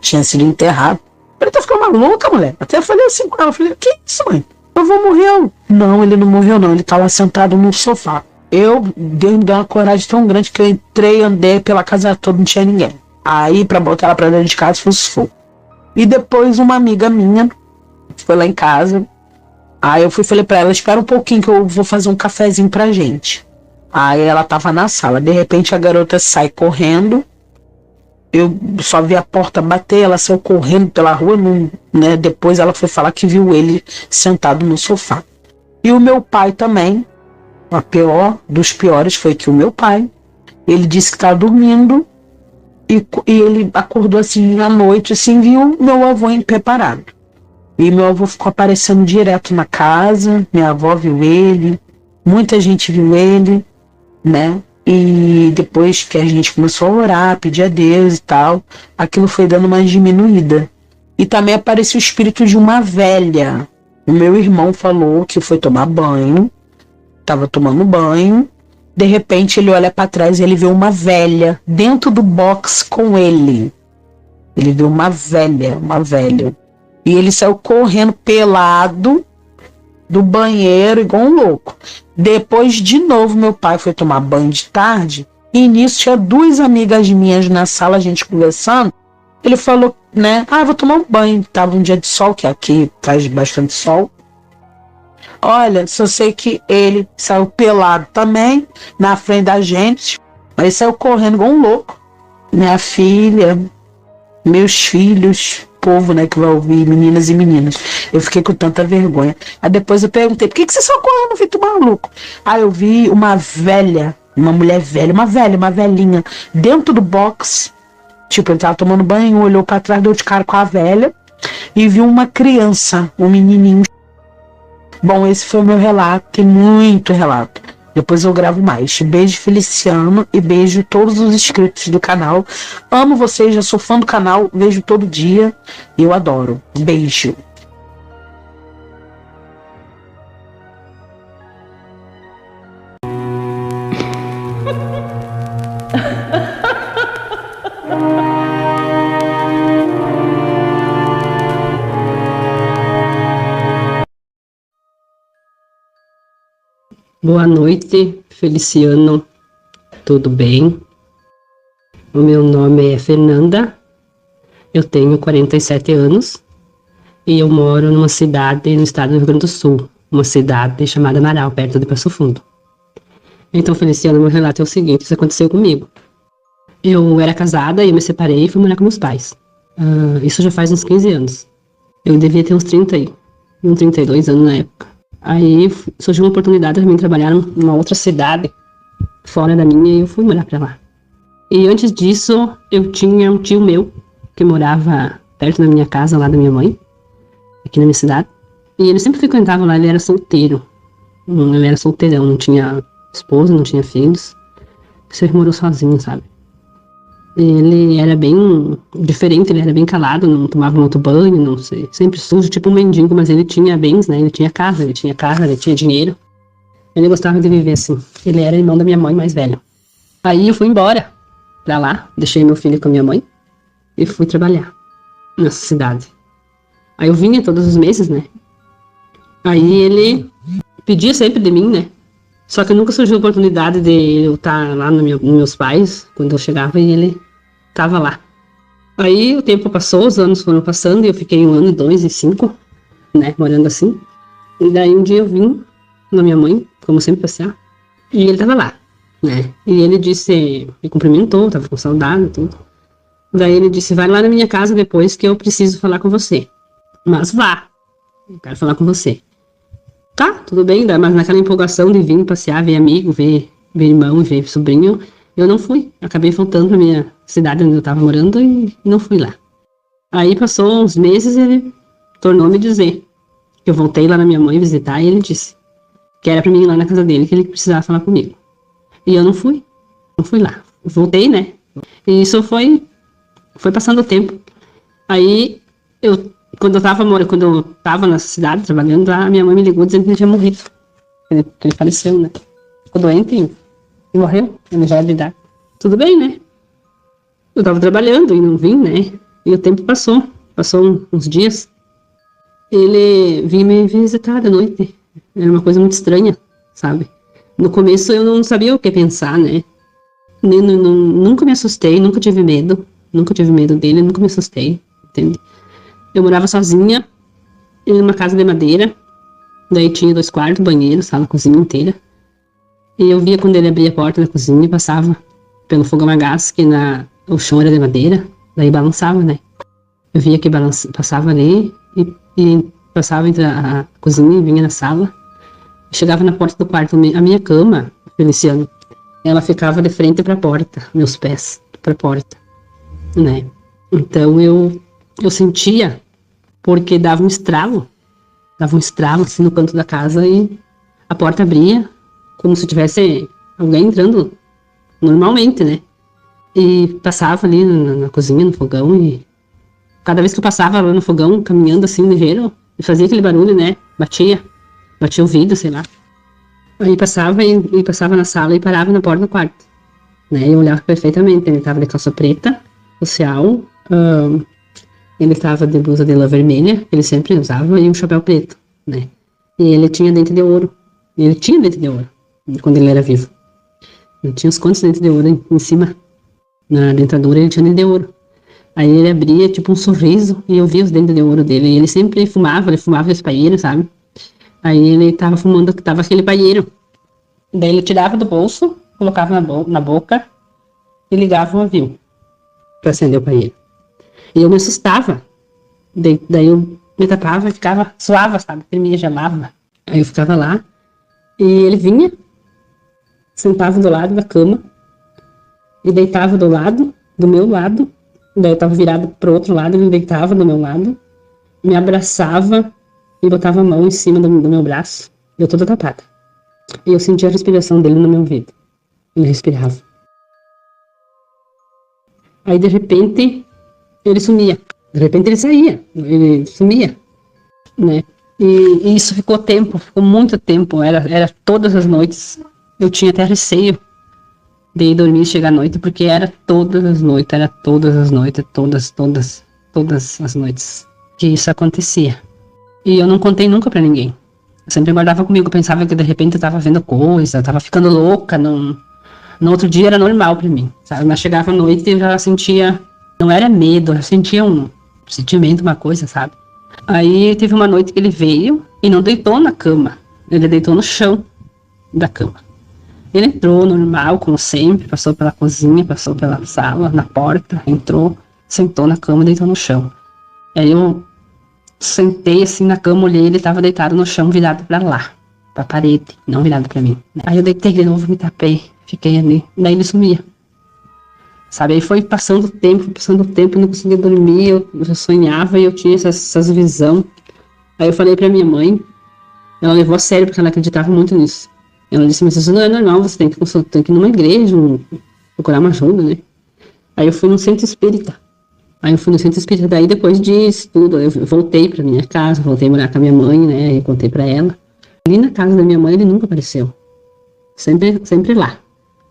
tinha sido enterrado. Falei, tá ficando maluca, mulher? Até falei assim com ela, falei, que isso, mãe? Meu avô morreu. Não, ele não morreu não, ele tá lá sentado no sofá. Deus me deu uma coragem tão grande que eu entrei, andei pela casa toda, não tinha ninguém. Aí, pra botar ela pra dentro de casa, fosse fogo. E depois uma amiga minha foi lá em casa. Aí eu falei pra ela, espera um pouquinho que eu vou fazer um cafezinho pra gente. Aí ela tava na sala, de repente a garota sai correndo. Eu só vi a porta bater, ela saiu correndo pela rua, né? Depois ela foi falar que viu ele sentado no sofá. E o meu pai também, a pior dos piores foi que o meu pai, ele disse que estava dormindo e ele acordou assim à noite, assim, viu meu avô em pé parado. E meu avô ficou aparecendo direto na casa, minha avó viu ele, muita gente viu ele, né? E depois que a gente começou a orar, pedir a Deus e tal, aquilo foi dando uma diminuída. E também apareceu o espírito de uma velha. O meu irmão falou que foi tomar banho, estava tomando banho, de repente ele olha para trás e ele vê uma velha dentro do box com ele. Ele viu uma velha. E ele saiu correndo pelado do banheiro igual um louco. Depois, de novo, meu pai foi tomar banho de tarde. E nisso tinha duas amigas minhas na sala, a gente conversando. Ele falou, né? Vou tomar um banho. Tava um dia de sol, que aqui faz bastante sol. Olha, só sei que ele saiu pelado também, na frente da gente. Mas saiu correndo igual um louco. Minha filha, meus filhos, povo, né, que vai ouvir, meninas e meninas. Eu fiquei com tanta vergonha. Aí depois eu perguntei, por que você só correndo, feito maluco? Aí eu vi uma velha, uma mulher velha, uma velhinha, dentro do box. Tipo, ele tava tomando banho, olhou pra trás, deu de cara com a velha e viu uma criança, um menininho. Bom, esse foi o meu relato, tem muito relato. Depois eu gravo mais. Beijo, Feliciano, e beijo todos os inscritos do canal. Amo vocês, já sou fã do canal, vejo todo dia e eu adoro. Beijo. Boa noite, Feliciano. Tudo bem? O meu nome é Fernanda. Eu tenho 47 anos e eu moro numa cidade no estado do Rio Grande do Sul, uma cidade chamada Amaral, perto de Passo Fundo. Então, Feliciano, meu relato é o seguinte: isso aconteceu comigo. Eu era casada e me separei e fui morar com meus pais. Isso já faz uns 15 anos. Eu devia ter uns 32 anos na época. Aí surgiu uma oportunidade para mim trabalhar numa outra cidade, fora da minha e eu fui morar pra lá. E antes disso, eu tinha um tio meu que morava perto da minha casa, lá da minha mãe, aqui na minha cidade. E ele sempre frequentava lá, ele era solteiro. Ele era solteirão, não tinha esposa, não tinha filhos. Sempre morou sozinho, sabe? Ele era bem diferente, ele era bem calado, não tomava muito banho, não sei, sempre sujo, tipo um mendigo, mas ele tinha bens, né? Ele tinha casa, ele tinha dinheiro. Ele gostava de viver assim. Ele era irmão da minha mãe mais velho. Aí eu fui embora pra lá, deixei meu filho com a minha mãe e fui trabalhar nessa cidade. Aí eu vinha todos os meses, né? Aí ele pedia sempre de mim, né? Só que nunca surgiu a oportunidade de eu estar lá nos meus pais, quando eu chegava, e ele estava lá. Aí o tempo passou, os anos foram passando, e eu fiquei 1 ano, 2 e 5, né, morando assim. E daí um dia eu vim na minha mãe, como sempre passear, e ele estava lá, né. E ele disse, me cumprimentou, estava com saudade e tudo. Daí ele disse, vai lá na minha casa depois que eu preciso falar com você. Mas vá, eu quero falar com você. Tá, tudo bem, mas naquela empolgação de vir passear, ver amigo, ver irmão, ver sobrinho, eu não fui. Acabei voltando pra minha cidade onde eu tava morando e não fui lá. Aí passou uns meses e ele tornou a me dizer que eu voltei lá na minha mãe visitar e ele disse que era pra mim ir lá na casa dele, que ele precisava falar comigo. E eu não fui lá. Voltei, né? E isso foi passando o tempo. Aí quando eu tava nessa cidade trabalhando, a minha mãe me ligou dizendo que ele tinha morrido. Que ele faleceu, né? Ficou doente e morreu. Ele já era de idade. Tudo bem, né? Eu tava trabalhando e não vim, né? E o tempo passou. Passou uns dias. Ele vinha me visitar à noite. Era uma coisa muito estranha, sabe? No começo eu não sabia o que pensar, né? Nunca me assustei, nunca tive medo. Nunca tive medo dele, nunca me assustei, entende? Eu morava sozinha em uma casa de madeira. Daí tinha 2 quartos, banheiro, sala, cozinha inteira. E eu via quando ele abria a porta da cozinha e passava pelo fogão a gás, que o chão era de madeira. Daí balançava, né? Eu via que passava ali e passava entre a cozinha e vinha na sala. Chegava na porta do quarto. A minha cama, Feliciano, ela ficava de frente para a porta, meus pés para a porta, né? Então eu sentia, porque dava um estralo assim no canto da casa e a porta abria, como se tivesse alguém entrando normalmente, né? E passava ali na cozinha, no fogão, e cada vez que eu passava lá no fogão, caminhando assim ligeiro, e fazia aquele barulho, né? Batia o vidro, sei lá. Aí passava e passava na sala e parava na porta do quarto, né? Eu olhava perfeitamente, ele estava de calça preta, social, ele estava de blusa de lã vermelha, que ele sempre usava, e um chapéu preto, né? E ele tinha dente de ouro. Ele tinha dente de ouro, quando ele era vivo. Ele tinha uns quantos dentes de ouro em cima. Na dentadura ele tinha dente de ouro. Aí ele abria, tipo, um sorriso, e eu via os dentes de ouro dele. E ele sempre fumava esse paieiro, sabe? Aí ele tava fumando, tava aquele paieiro. Daí ele tirava do bolso, colocava na boca e ligava o avião pra acender o paieiro. E eu me assustava. Daí eu me tapava e suava, sabe? Tremia, gelava. Aí eu ficava lá. E ele vinha, sentava do lado da cama e deitava do meu lado. Daí eu tava virado pro outro lado, ele deitava do meu lado, me abraçava e botava a mão em cima do meu braço. Eu toda tapada. E eu sentia a respiração dele no meu ouvido. Ele respirava. Aí de repente ele sumia. De repente ele saía. Ele sumia, né? E isso ficou muito tempo. Era todas as noites. Eu tinha até receio de ir dormir e chegar à noite, porque era todas as noites que isso acontecia. E eu não contei nunca pra ninguém. Eu sempre guardava comigo, pensava que de repente eu tava vendo coisa, tava ficando louca. No outro dia era normal pra mim, sabe? Mas chegava à noite e eu já sentia, não era medo, eu sentia um sentimento, uma coisa, sabe? Aí teve uma noite que ele veio e não deitou na cama, ele deitou no chão da cama. Ele entrou normal, como sempre, passou pela cozinha, passou pela sala, na porta, entrou, sentou na cama e deitou no chão. Aí eu sentei assim na cama, olhei, ele tava deitado no chão, virado pra lá, pra parede, não virado pra mim. Aí eu deitei de novo, me tapei, Fiquei ali. Daí ele sumia. Sabe, aí foi passando o tempo, eu não conseguia dormir, eu sonhava e eu tinha essas visões. Aí eu falei pra minha mãe, ela levou a sério porque ela acreditava muito nisso. Ela disse, mas isso não é normal, você tem que consultar, tem que ir numa igreja, procurar uma ajuda, né? Aí eu fui no centro espírita. Daí depois disso tudo, eu voltei pra minha casa, voltei a morar com a minha mãe, né? Eu contei pra ela. Ali na casa da minha mãe ele nunca apareceu. Sempre lá.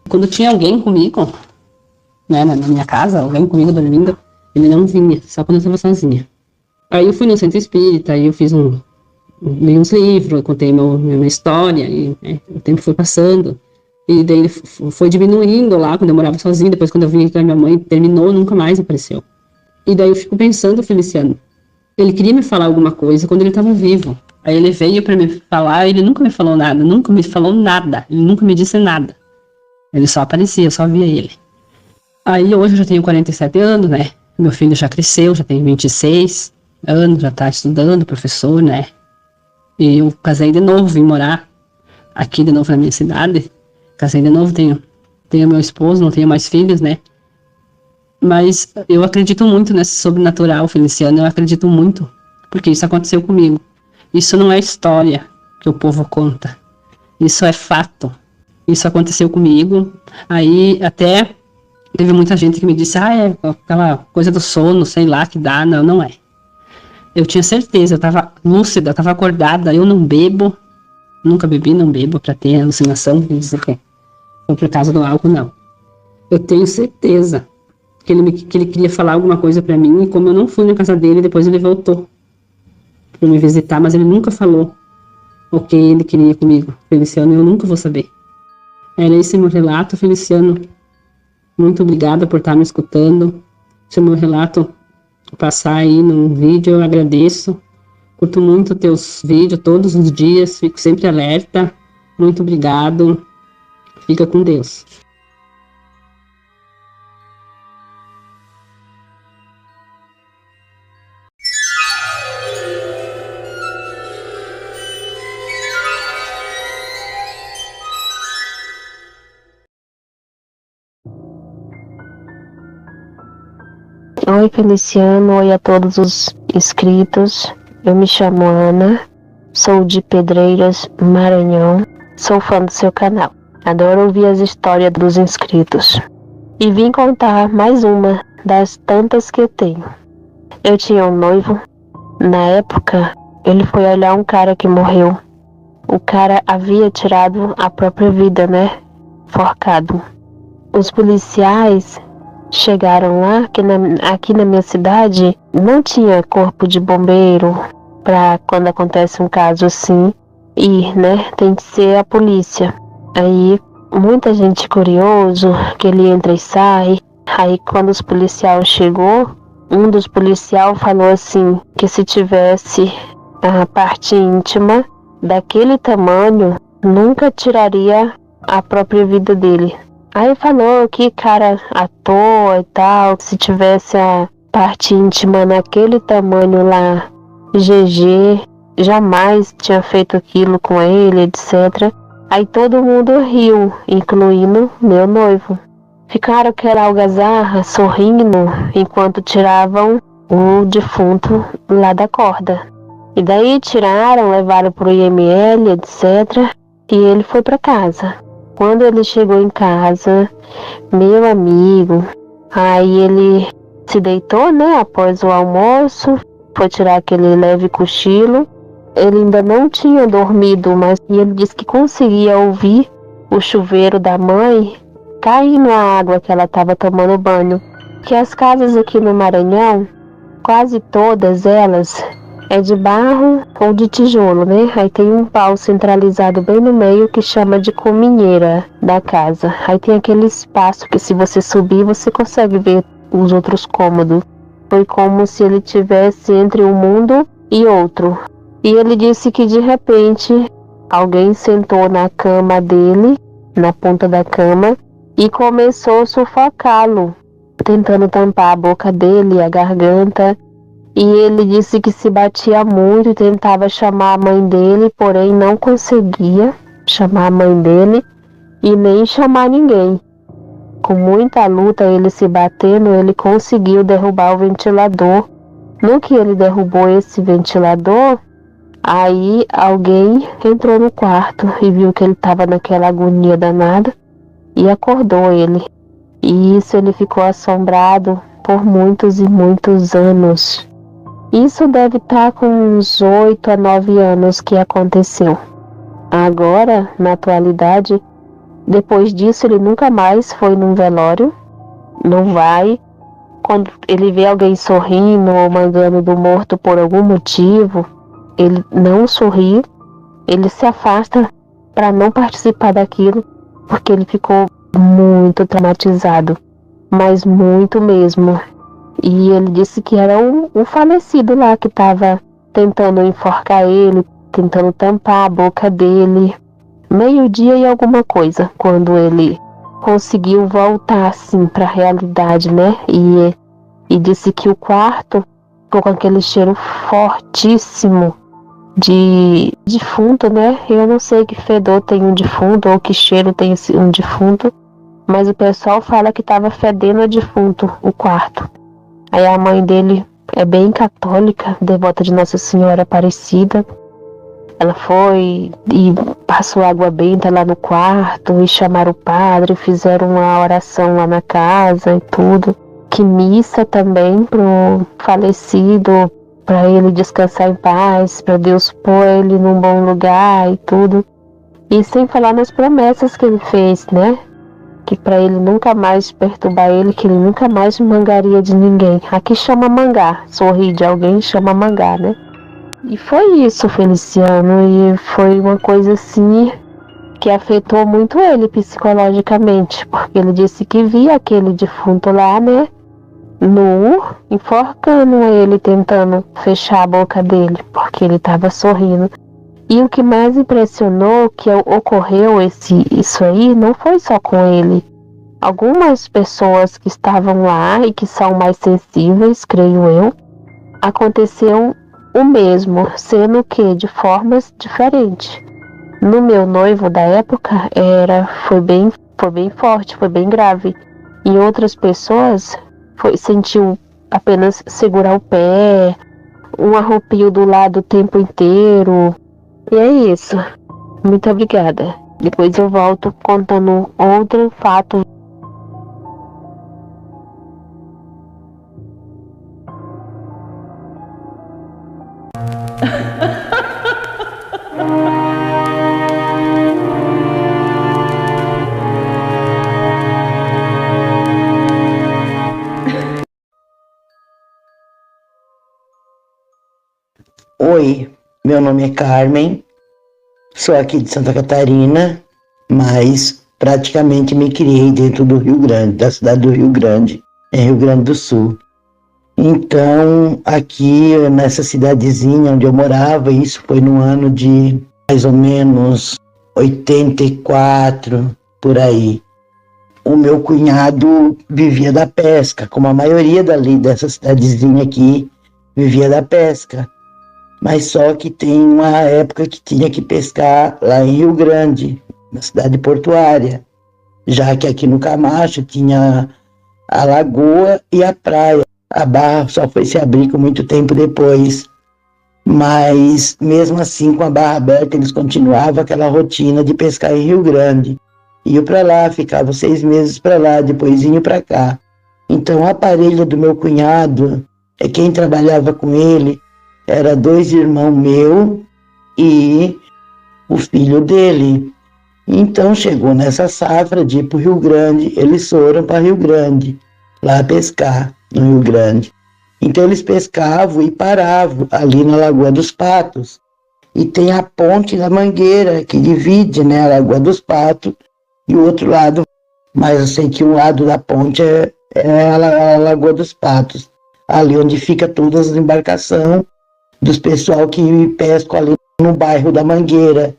Quando tinha alguém comigo, né, na minha casa, alguém comigo dormindo, ele não vinha, só quando eu estava sozinha. Aí eu fui no centro espírita, aí eu fiz li uns livros, contei minha história, e o tempo foi passando, e daí ele foi diminuindo lá, quando eu morava sozinha, depois quando eu vim com a minha mãe, terminou, nunca mais apareceu. E daí eu fico pensando, Feliciano, ele queria me falar alguma coisa quando ele estava vivo. Aí ele veio para me falar, ele nunca me falou nada, ele nunca me disse nada. Ele só aparecia, eu só via ele. Aí hoje eu já tenho 47 anos, né? Meu filho já cresceu, já tem 26 anos, já tá estudando, professor, né? E eu casei de novo, vim morar aqui de novo na minha cidade. Casei de novo, tenho meu esposo, não tenho mais filhos, né? Mas eu acredito muito nesse sobrenatural, Feliciano, eu acredito muito, porque isso aconteceu comigo. Isso não é história que o povo conta, isso é fato. Isso aconteceu comigo, aí até teve muita gente que me disse, é aquela coisa do sono, sei lá, que dá. Não é. Eu tinha certeza, eu estava lúcida, eu estava acordada, eu não bebo, nunca bebi, não bebo para ter alucinação, dizer que foi por causa do álcool, não. Eu tenho certeza que ele queria falar alguma coisa para mim, e como eu não fui na casa dele, depois ele voltou para me visitar, mas ele nunca falou o que ele queria comigo. Feliciano, eu nunca vou saber. Era esse meu relato, Feliciano. Muito obrigada por estar me escutando. Se o meu relato passar aí num vídeo, eu agradeço. Curto muito teus vídeos todos os dias, fico sempre alerta. Muito obrigado. Fica com Deus. Oi, Feliciano, oi a todos os inscritos. Eu me chamo Ana, sou de Pedreiras, Maranhão. Sou fã do seu canal. Adoro ouvir as histórias dos inscritos. E vim contar mais uma das tantas que eu tenho. Eu tinha um noivo. Na época, ele foi olhar um cara que morreu. O cara havia tirado a própria vida, né? Forcado. Os policiais chegaram lá, que aqui na minha cidade não tinha corpo de bombeiro para quando acontece um caso assim ir, né? Tem que ser a polícia. Aí muita gente curioso, que ele entra e sai. Aí quando os policiais chegou, um dos policiais falou assim, que se tivesse a parte íntima daquele tamanho, nunca tiraria a própria vida dele. Aí falou que cara à toa e tal, que se tivesse a parte íntima naquele tamanho lá, GG, jamais tinha feito aquilo com ele, etc. Aí todo mundo riu, incluindo meu noivo. Ficaram aquela algazarra, sorrindo, enquanto tiravam o defunto lá da corda. E daí tiraram, levaram pro IML, etc. E ele foi para casa. Quando ele chegou em casa, meu amigo, aí ele se deitou, né, após o almoço, foi tirar aquele leve cochilo. Ele ainda não tinha dormido, mas ele disse que conseguia ouvir o chuveiro da mãe caindo a água que ela estava tomando banho. Que as casas aqui no Maranhão, quase todas elas, é de barro ou de tijolo, né? Aí tem um pau centralizado bem no meio que chama de cominheira da casa. Aí tem aquele espaço que se você subir, você consegue ver os outros cômodos. Foi como se ele tivesse entre um mundo e outro. E ele disse que de repente alguém sentou na cama dele, na ponta da cama, e começou a sufocá-lo, tentando tampar a boca dele, a garganta. E ele disse que se batia muito e tentava chamar a mãe dele, porém não conseguia chamar a mãe dele. e nem chamar ninguém. Com muita luta, ele se batendo, ele conseguiu derrubar o ventilador. No que ele derrubou esse ventilador, aí alguém entrou no quarto e viu que ele estava naquela agonia danada e acordou ele. E isso ele ficou assombrado por muitos e muitos anos. Isso deve estar com uns 8 a 9 anos que aconteceu. Agora, na atualidade, depois disso ele nunca mais foi num velório, não vai. Quando ele vê alguém sorrindo ou mangando do morto por algum motivo, ele não sorri, ele se afasta para não participar daquilo, porque ele ficou muito traumatizado, mas muito mesmo. E ele disse que era um falecido lá que estava tentando enforcar ele, tentando tampar a boca dele. 12:00 e alguma coisa, quando ele conseguiu voltar assim para a realidade, né? E disse que o quarto ficou com aquele cheiro fortíssimo de defunto, né? Eu não sei que fedor tem um defunto ou que cheiro tem um defunto, mas o pessoal fala que estava fedendo a defunto o quarto. Aí a mãe dele é bem católica, devota de Nossa Senhora Aparecida. Ela foi e passou água benta lá no quarto e chamaram o padre, fizeram uma oração lá na casa e tudo. Que missa também pro falecido, para ele descansar em paz, para Deus pôr ele num bom lugar e tudo. E sem falar nas promessas que ele fez, né? Que para ele nunca mais perturbar ele, que ele nunca mais mangaria de ninguém. Aqui chama mangar, sorrir de alguém chama mangar, né? E foi isso, Feliciano, e foi uma coisa assim que afetou muito ele psicologicamente, porque ele disse que via aquele defunto lá, né, nu, enforcando ele, tentando fechar a boca dele, porque ele estava sorrindo. E o que mais impressionou que ocorreu isso aí não foi só com ele. Algumas pessoas que estavam lá e que são mais sensíveis, creio eu, aconteceu o mesmo, sendo que de formas diferentes. No meu noivo da época foi bem forte, foi bem grave. Em outras pessoas sentiu apenas segurar o pé, um arrepio do lado o tempo inteiro. E é isso. Muito obrigada. Depois eu volto contando outro fato. Oi, meu nome é Carmen, sou aqui de Santa Catarina, mas praticamente me criei dentro do Rio Grande, da cidade do Rio Grande, em Rio Grande do Sul. Então, aqui nessa cidadezinha onde eu morava, isso foi no ano de mais ou menos 84, por aí. O meu cunhado vivia da pesca, como a maioria dessa cidadezinha aqui vivia da pesca. Mas só que tem uma época que tinha que pescar lá em Rio Grande, na cidade portuária, já que aqui no Camacho tinha a lagoa e a praia. A barra só foi se abrir com muito tempo depois, mas mesmo assim, com a barra aberta, eles continuavam aquela rotina de pescar em Rio Grande. Iam para lá, ficavam 6 meses para lá, depois iam para cá. Então a parelha do meu cunhado, quem trabalhava com ele, era 2 irmãos meus e o filho dele. Então chegou nessa safra de ir para o Rio Grande, eles foram para Rio Grande, lá pescar no Rio Grande. Então eles pescavam e paravam ali na Lagoa dos Patos. E tem a ponte da Mangueira, que divide, né, a Lagoa dos Patos e o outro lado. Mas eu sei que um lado da ponte é a Lagoa dos Patos, ali onde fica todas as embarcações dos pessoal que pescam ali no bairro da Mangueira,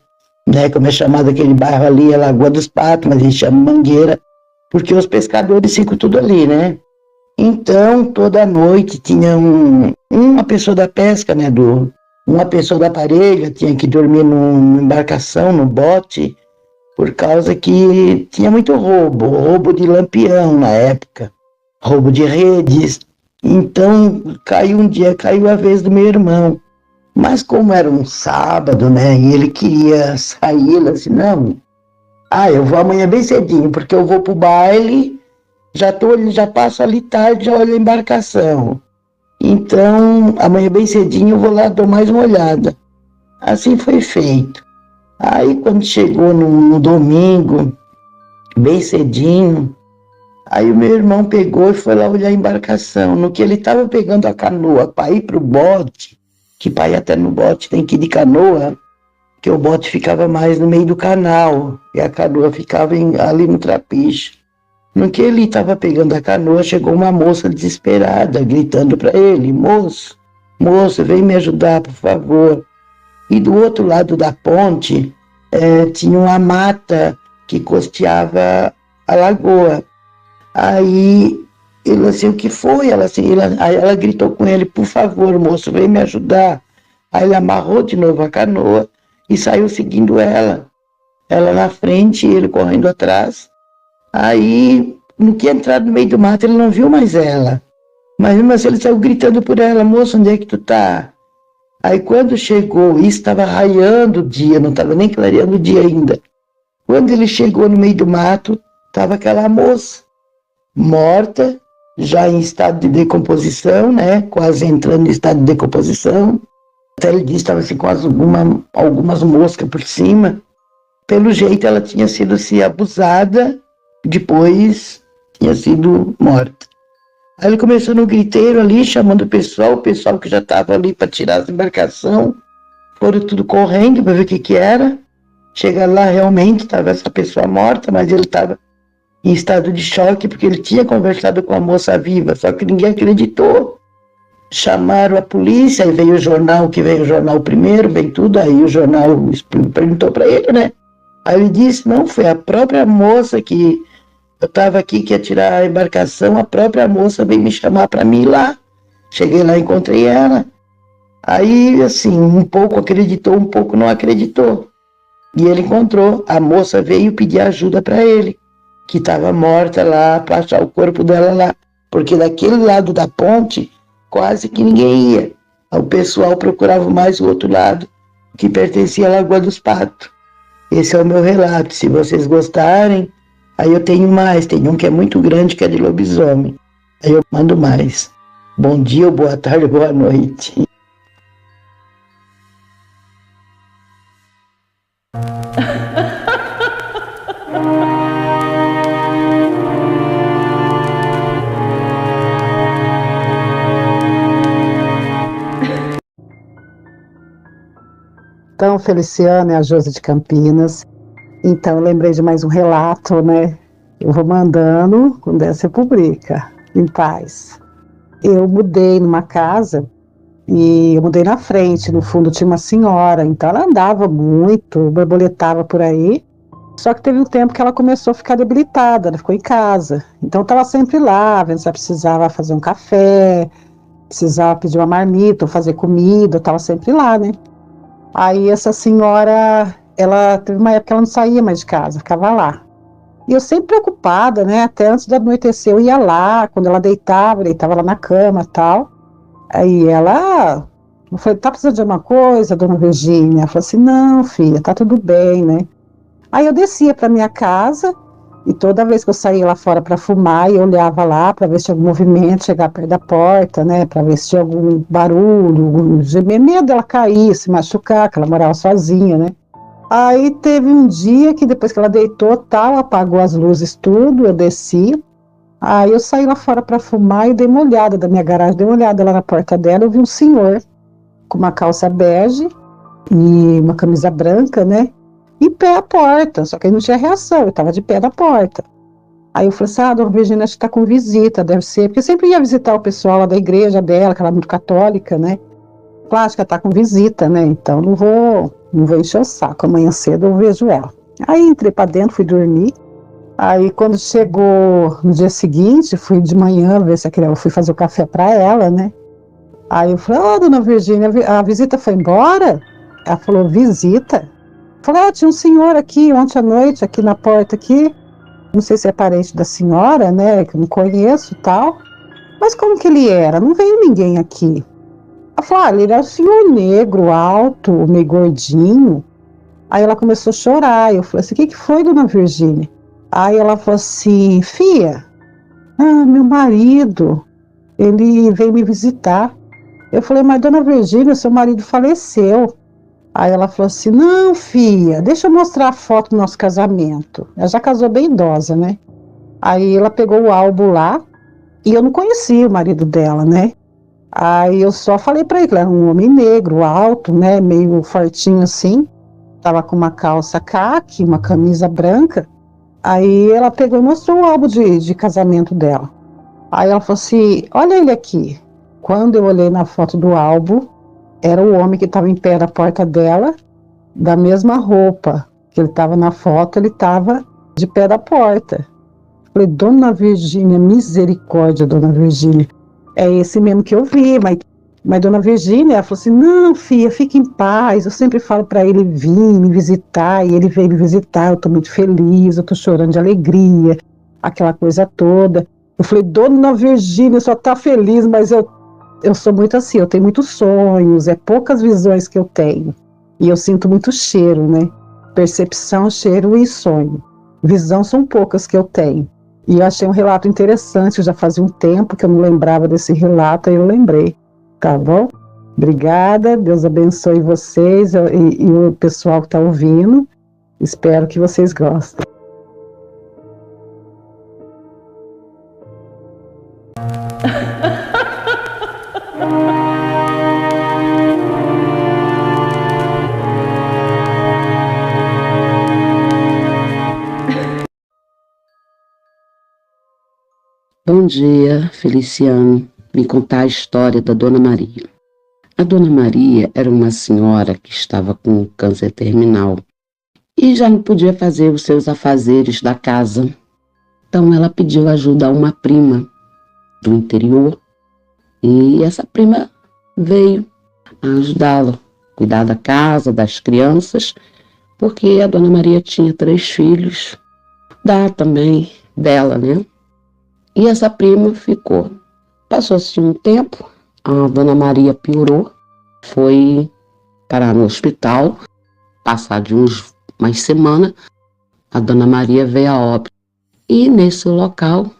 né, como é chamado aquele bairro ali, é Lagoa dos Patos, mas eles chamam Mangueira, porque os pescadores ficam tudo ali, né. Então, toda noite tinha uma pessoa da pesca, né, uma pessoa da parelha tinha que dormir numa embarcação, no bote, por causa que tinha muito roubo de lampião na época, roubo de redes. Então caiu a vez do meu irmão. Mas como era um sábado, né, e ele queria sair, ele disse, não, eu vou amanhã bem cedinho, porque eu vou pro baile, já passo ali tarde, já olho a embarcação. Então, amanhã bem cedinho eu vou lá, dou mais uma olhada. Assim foi feito. Aí quando chegou no domingo, bem cedinho, aí o meu irmão pegou e foi lá olhar a embarcação. No que ele estava pegando a canoa para ir pro bote, que para ir até no bote tem que ir de canoa, que o bote ficava mais no meio do canal, e a canoa ficava ali no trapiche. No que ele estava pegando a canoa, chegou uma moça desesperada, gritando para ele, moço, vem me ajudar, por favor. E do outro lado da ponte, tinha uma mata que costeava a lagoa. Aí ele assim, o que foi? Aí ela gritou com ele, por favor, moço, vem me ajudar. Aí ele amarrou de novo a canoa e saiu seguindo ela. Ela na frente e ele correndo atrás. Aí, no que entrar no meio do mato, ele não viu mais ela. Mas mesmo assim, ele saiu gritando por ela, moço, onde é que tu tá? Aí quando chegou, isso estava raiando o dia, não estava nem clareando o dia ainda. Quando ele chegou no meio do mato, estava aquela moça, morta, já em estado de decomposição, né? Quase entrando em estado de decomposição. Até ele disse que estava assim, com algumas moscas por cima. Pelo jeito, ela tinha sido abusada, depois tinha sido morta. Aí ele começou no griteiro ali, chamando o pessoal que já estava ali para tirar as embarcação. Foram tudo correndo para ver o que era. Chegaram lá, realmente estava essa pessoa morta, mas ele estava em estado de choque, porque ele tinha conversado com a moça viva, só que ninguém acreditou. Chamaram a polícia, aí veio o jornal primeiro, bem tudo, aí o jornal perguntou para ele, né? Aí ele disse, não, foi a própria moça que eu estava aqui, que ia tirar a embarcação, a própria moça veio me chamar para mim ir lá. Cheguei lá, encontrei ela. Aí, assim, um pouco acreditou, um pouco não acreditou. E ele encontrou, a moça veio pedir ajuda para ele, que estava morta lá, para achar o corpo dela lá. Porque daquele lado da ponte, quase que ninguém ia. O pessoal procurava mais o outro lado, que pertencia à Lagoa dos Patos. Esse é o meu relato. Se vocês gostarem, aí eu tenho mais. Tem um que é muito grande, que é de lobisomem. Aí eu mando mais. Bom dia, boa tarde, boa noite. Então, Feliciana é a Josi de Campinas. Então, eu lembrei de mais um relato, né? Eu vou mandando, quando der você publica, em paz. Eu mudei numa casa e eu mudei na frente, no fundo tinha uma senhora, então ela andava muito, borboletava por aí, só que teve um tempo que ela começou a ficar debilitada, ela ficou em casa, então eu estava sempre lá, vendo se ela precisava fazer um café, precisava pedir uma marmita, ou fazer comida, eu estava sempre lá, né? Aí essa senhora, ela teve uma época que ela não saía mais de casa, ficava lá. E eu sempre preocupada, né? Até antes do anoitecer eu ia lá, quando ela deitava lá na cama e tal. Aí ela, eu falei, tá precisando de alguma coisa, dona Virgínia? Ela falou assim, não, filha, tá tudo bem, né? Aí eu descia pra minha casa e toda vez que eu saía lá fora pra fumar, eu olhava lá pra ver se tinha algum movimento, chegar perto da porta, né? Pra ver se tinha algum barulho, algum gemer, medo dela cair, se machucar, que ela morava sozinha, né? Aí teve um dia que depois que ela deitou, tal, apagou as luzes tudo, eu desci. Aí eu saí lá fora para fumar e dei uma olhada da minha garagem, dei uma olhada lá na porta dela, eu vi um senhor com uma calça bege e uma camisa branca, né? Em pé à porta, só que ele não tinha reação, eu estava de pé na porta. Aí eu falei assim, dona Virgínia, acho que está com visita, deve ser, porque eu sempre ia visitar o pessoal lá da igreja dela, que ela é muito católica, né? Claro, acho que ela está com visita, né? Então não vou encher o saco, amanhã cedo eu vejo ela. Aí entrei para dentro, fui dormir. Aí quando chegou no dia seguinte, fui de manhã ver se eu fui fazer o café para ela, né? Aí eu falei, dona Virgínia, a visita foi embora? Ela falou, visita? Falei, tinha um senhor aqui ontem à noite, aqui na porta aqui. Não sei se é parente da senhora, né? Que eu não conheço e tal. Mas como que ele era? Não veio ninguém aqui. Ela falou, ele era um senhor negro, alto, meio gordinho. Aí ela começou a chorar. Eu falei assim, o que foi, dona Virgínia? Aí ela falou assim, filha, meu marido, ele veio me visitar. Eu falei, mas dona Virgínia, seu marido faleceu. Aí ela falou assim, não, filha, deixa eu mostrar a foto do nosso casamento. Ela já casou bem idosa, né? Aí ela pegou o álbum lá, e eu não conhecia o marido dela, né? Aí eu só falei pra ele que ele era um homem negro, alto, né? Meio fortinho assim. Tava com uma calça caqui, uma camisa branca. Aí ela pegou e mostrou o álbum de casamento dela. Aí ela falou assim, olha ele aqui. Quando eu olhei na foto do álbum, era o homem que estava em pé na porta dela, da mesma roupa que ele estava na foto, ele estava de pé da porta. Falei, dona Virgínia, misericórdia, dona Virgínia. É esse mesmo que eu vi, mas dona Virgínia, ela falou assim, não, filha, fique em paz, eu sempre falo para ele vir me visitar, e ele veio me visitar, eu estou muito feliz, eu estou chorando de alegria, aquela coisa toda. Eu falei, dona Virgínia, só está feliz, mas eu sou muito assim, eu tenho muitos sonhos, poucas visões que eu tenho, e eu sinto muito cheiro, né? Percepção, cheiro e sonho. Visão são poucas que eu tenho. E eu achei um relato interessante, já fazia um tempo que eu não lembrava desse relato, aí eu lembrei. Tá bom? Obrigada, Deus abençoe vocês e o pessoal que está ouvindo. Espero que vocês gostem. Bom dia, Feliciano. Vim contar a história da Dona Maria. A Dona Maria era uma senhora que estava com câncer terminal e já não podia fazer os seus afazeres da casa. Então ela pediu ajuda a uma prima do interior e essa prima veio ajudá-la, cuidar da casa, das crianças, porque a Dona Maria tinha 3 filhos, também dela, né? E essa prima ficou. Passou-se um tempo, a Dona Maria piorou, foi parar no hospital, passar de umas semanas, a Dona Maria veio a óbito. E nesse local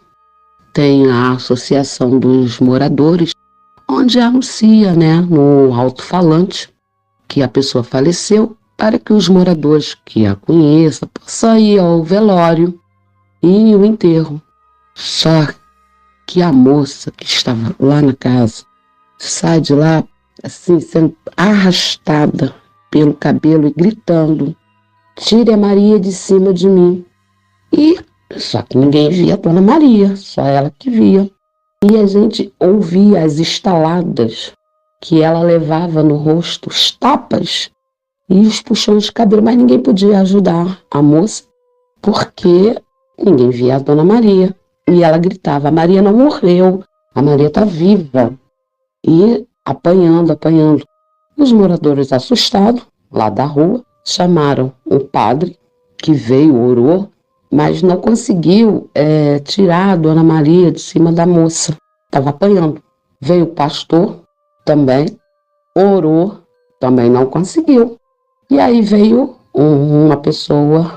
tem a Associação dos Moradores, onde anuncia, né, no alto-falante que a pessoa faleceu, para que os moradores que a conheçam possam ir ao velório e o enterro. Só que a moça que estava lá na casa sai de lá, assim, sendo arrastada pelo cabelo e gritando, tire a Maria de cima de mim. E só que ninguém via a Dona Maria, só ela que via. E a gente ouvia as estaladas que ela levava no rosto, os tapas e os puxões de cabelo, mas ninguém podia ajudar a moça, porque ninguém via a Dona Maria. E ela gritava, a Maria não morreu, a Maria está viva. E apanhando. Os moradores assustados, lá da rua, chamaram o padre, que veio, orou, mas não conseguiu tirar a Dona Maria de cima da moça. Estava apanhando. Veio o pastor também, orou, também não conseguiu. E aí veio uma pessoa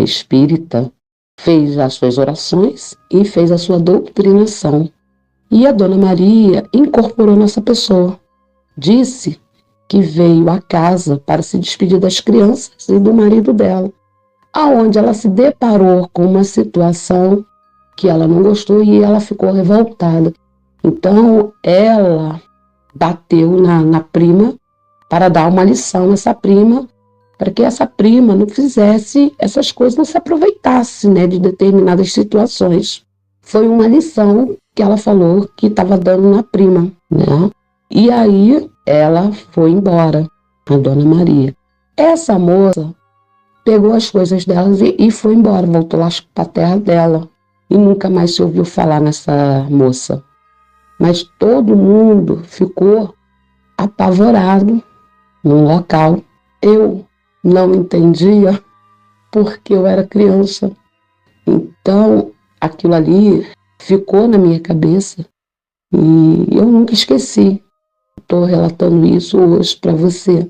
espírita, fez as suas orações e fez a sua doutrinação. E a Dona Maria incorporou nessa pessoa. Disse que veio à casa para se despedir das crianças e do marido dela, aonde ela se deparou com uma situação que ela não gostou e ela ficou revoltada. Então ela bateu na prima para dar uma lição a essa prima, para que essa prima não fizesse essas coisas, não se aproveitasse, né, de determinadas situações. Foi uma lição que ela falou que estava dando na prima, né? E aí ela foi embora, a Dona Maria. Essa moça pegou as coisas dela e foi embora, voltou lá para a terra dela. E nunca mais se ouviu falar nessa moça. Mas todo mundo ficou apavorado no local. Eu não entendia porque eu era criança. Então, aquilo ali ficou na minha cabeça e eu nunca esqueci. Estou relatando isso hoje para você.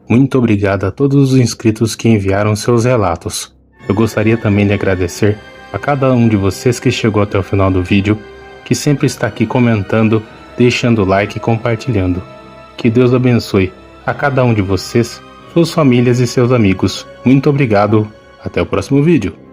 Muito obrigado a todos os inscritos que enviaram seus relatos. Eu gostaria também de agradecer a cada um de vocês que chegou até o final do vídeo, que sempre está aqui comentando, deixando o like e compartilhando. Que Deus abençoe a cada um de vocês, suas famílias e seus amigos. Muito obrigado. Até o próximo vídeo.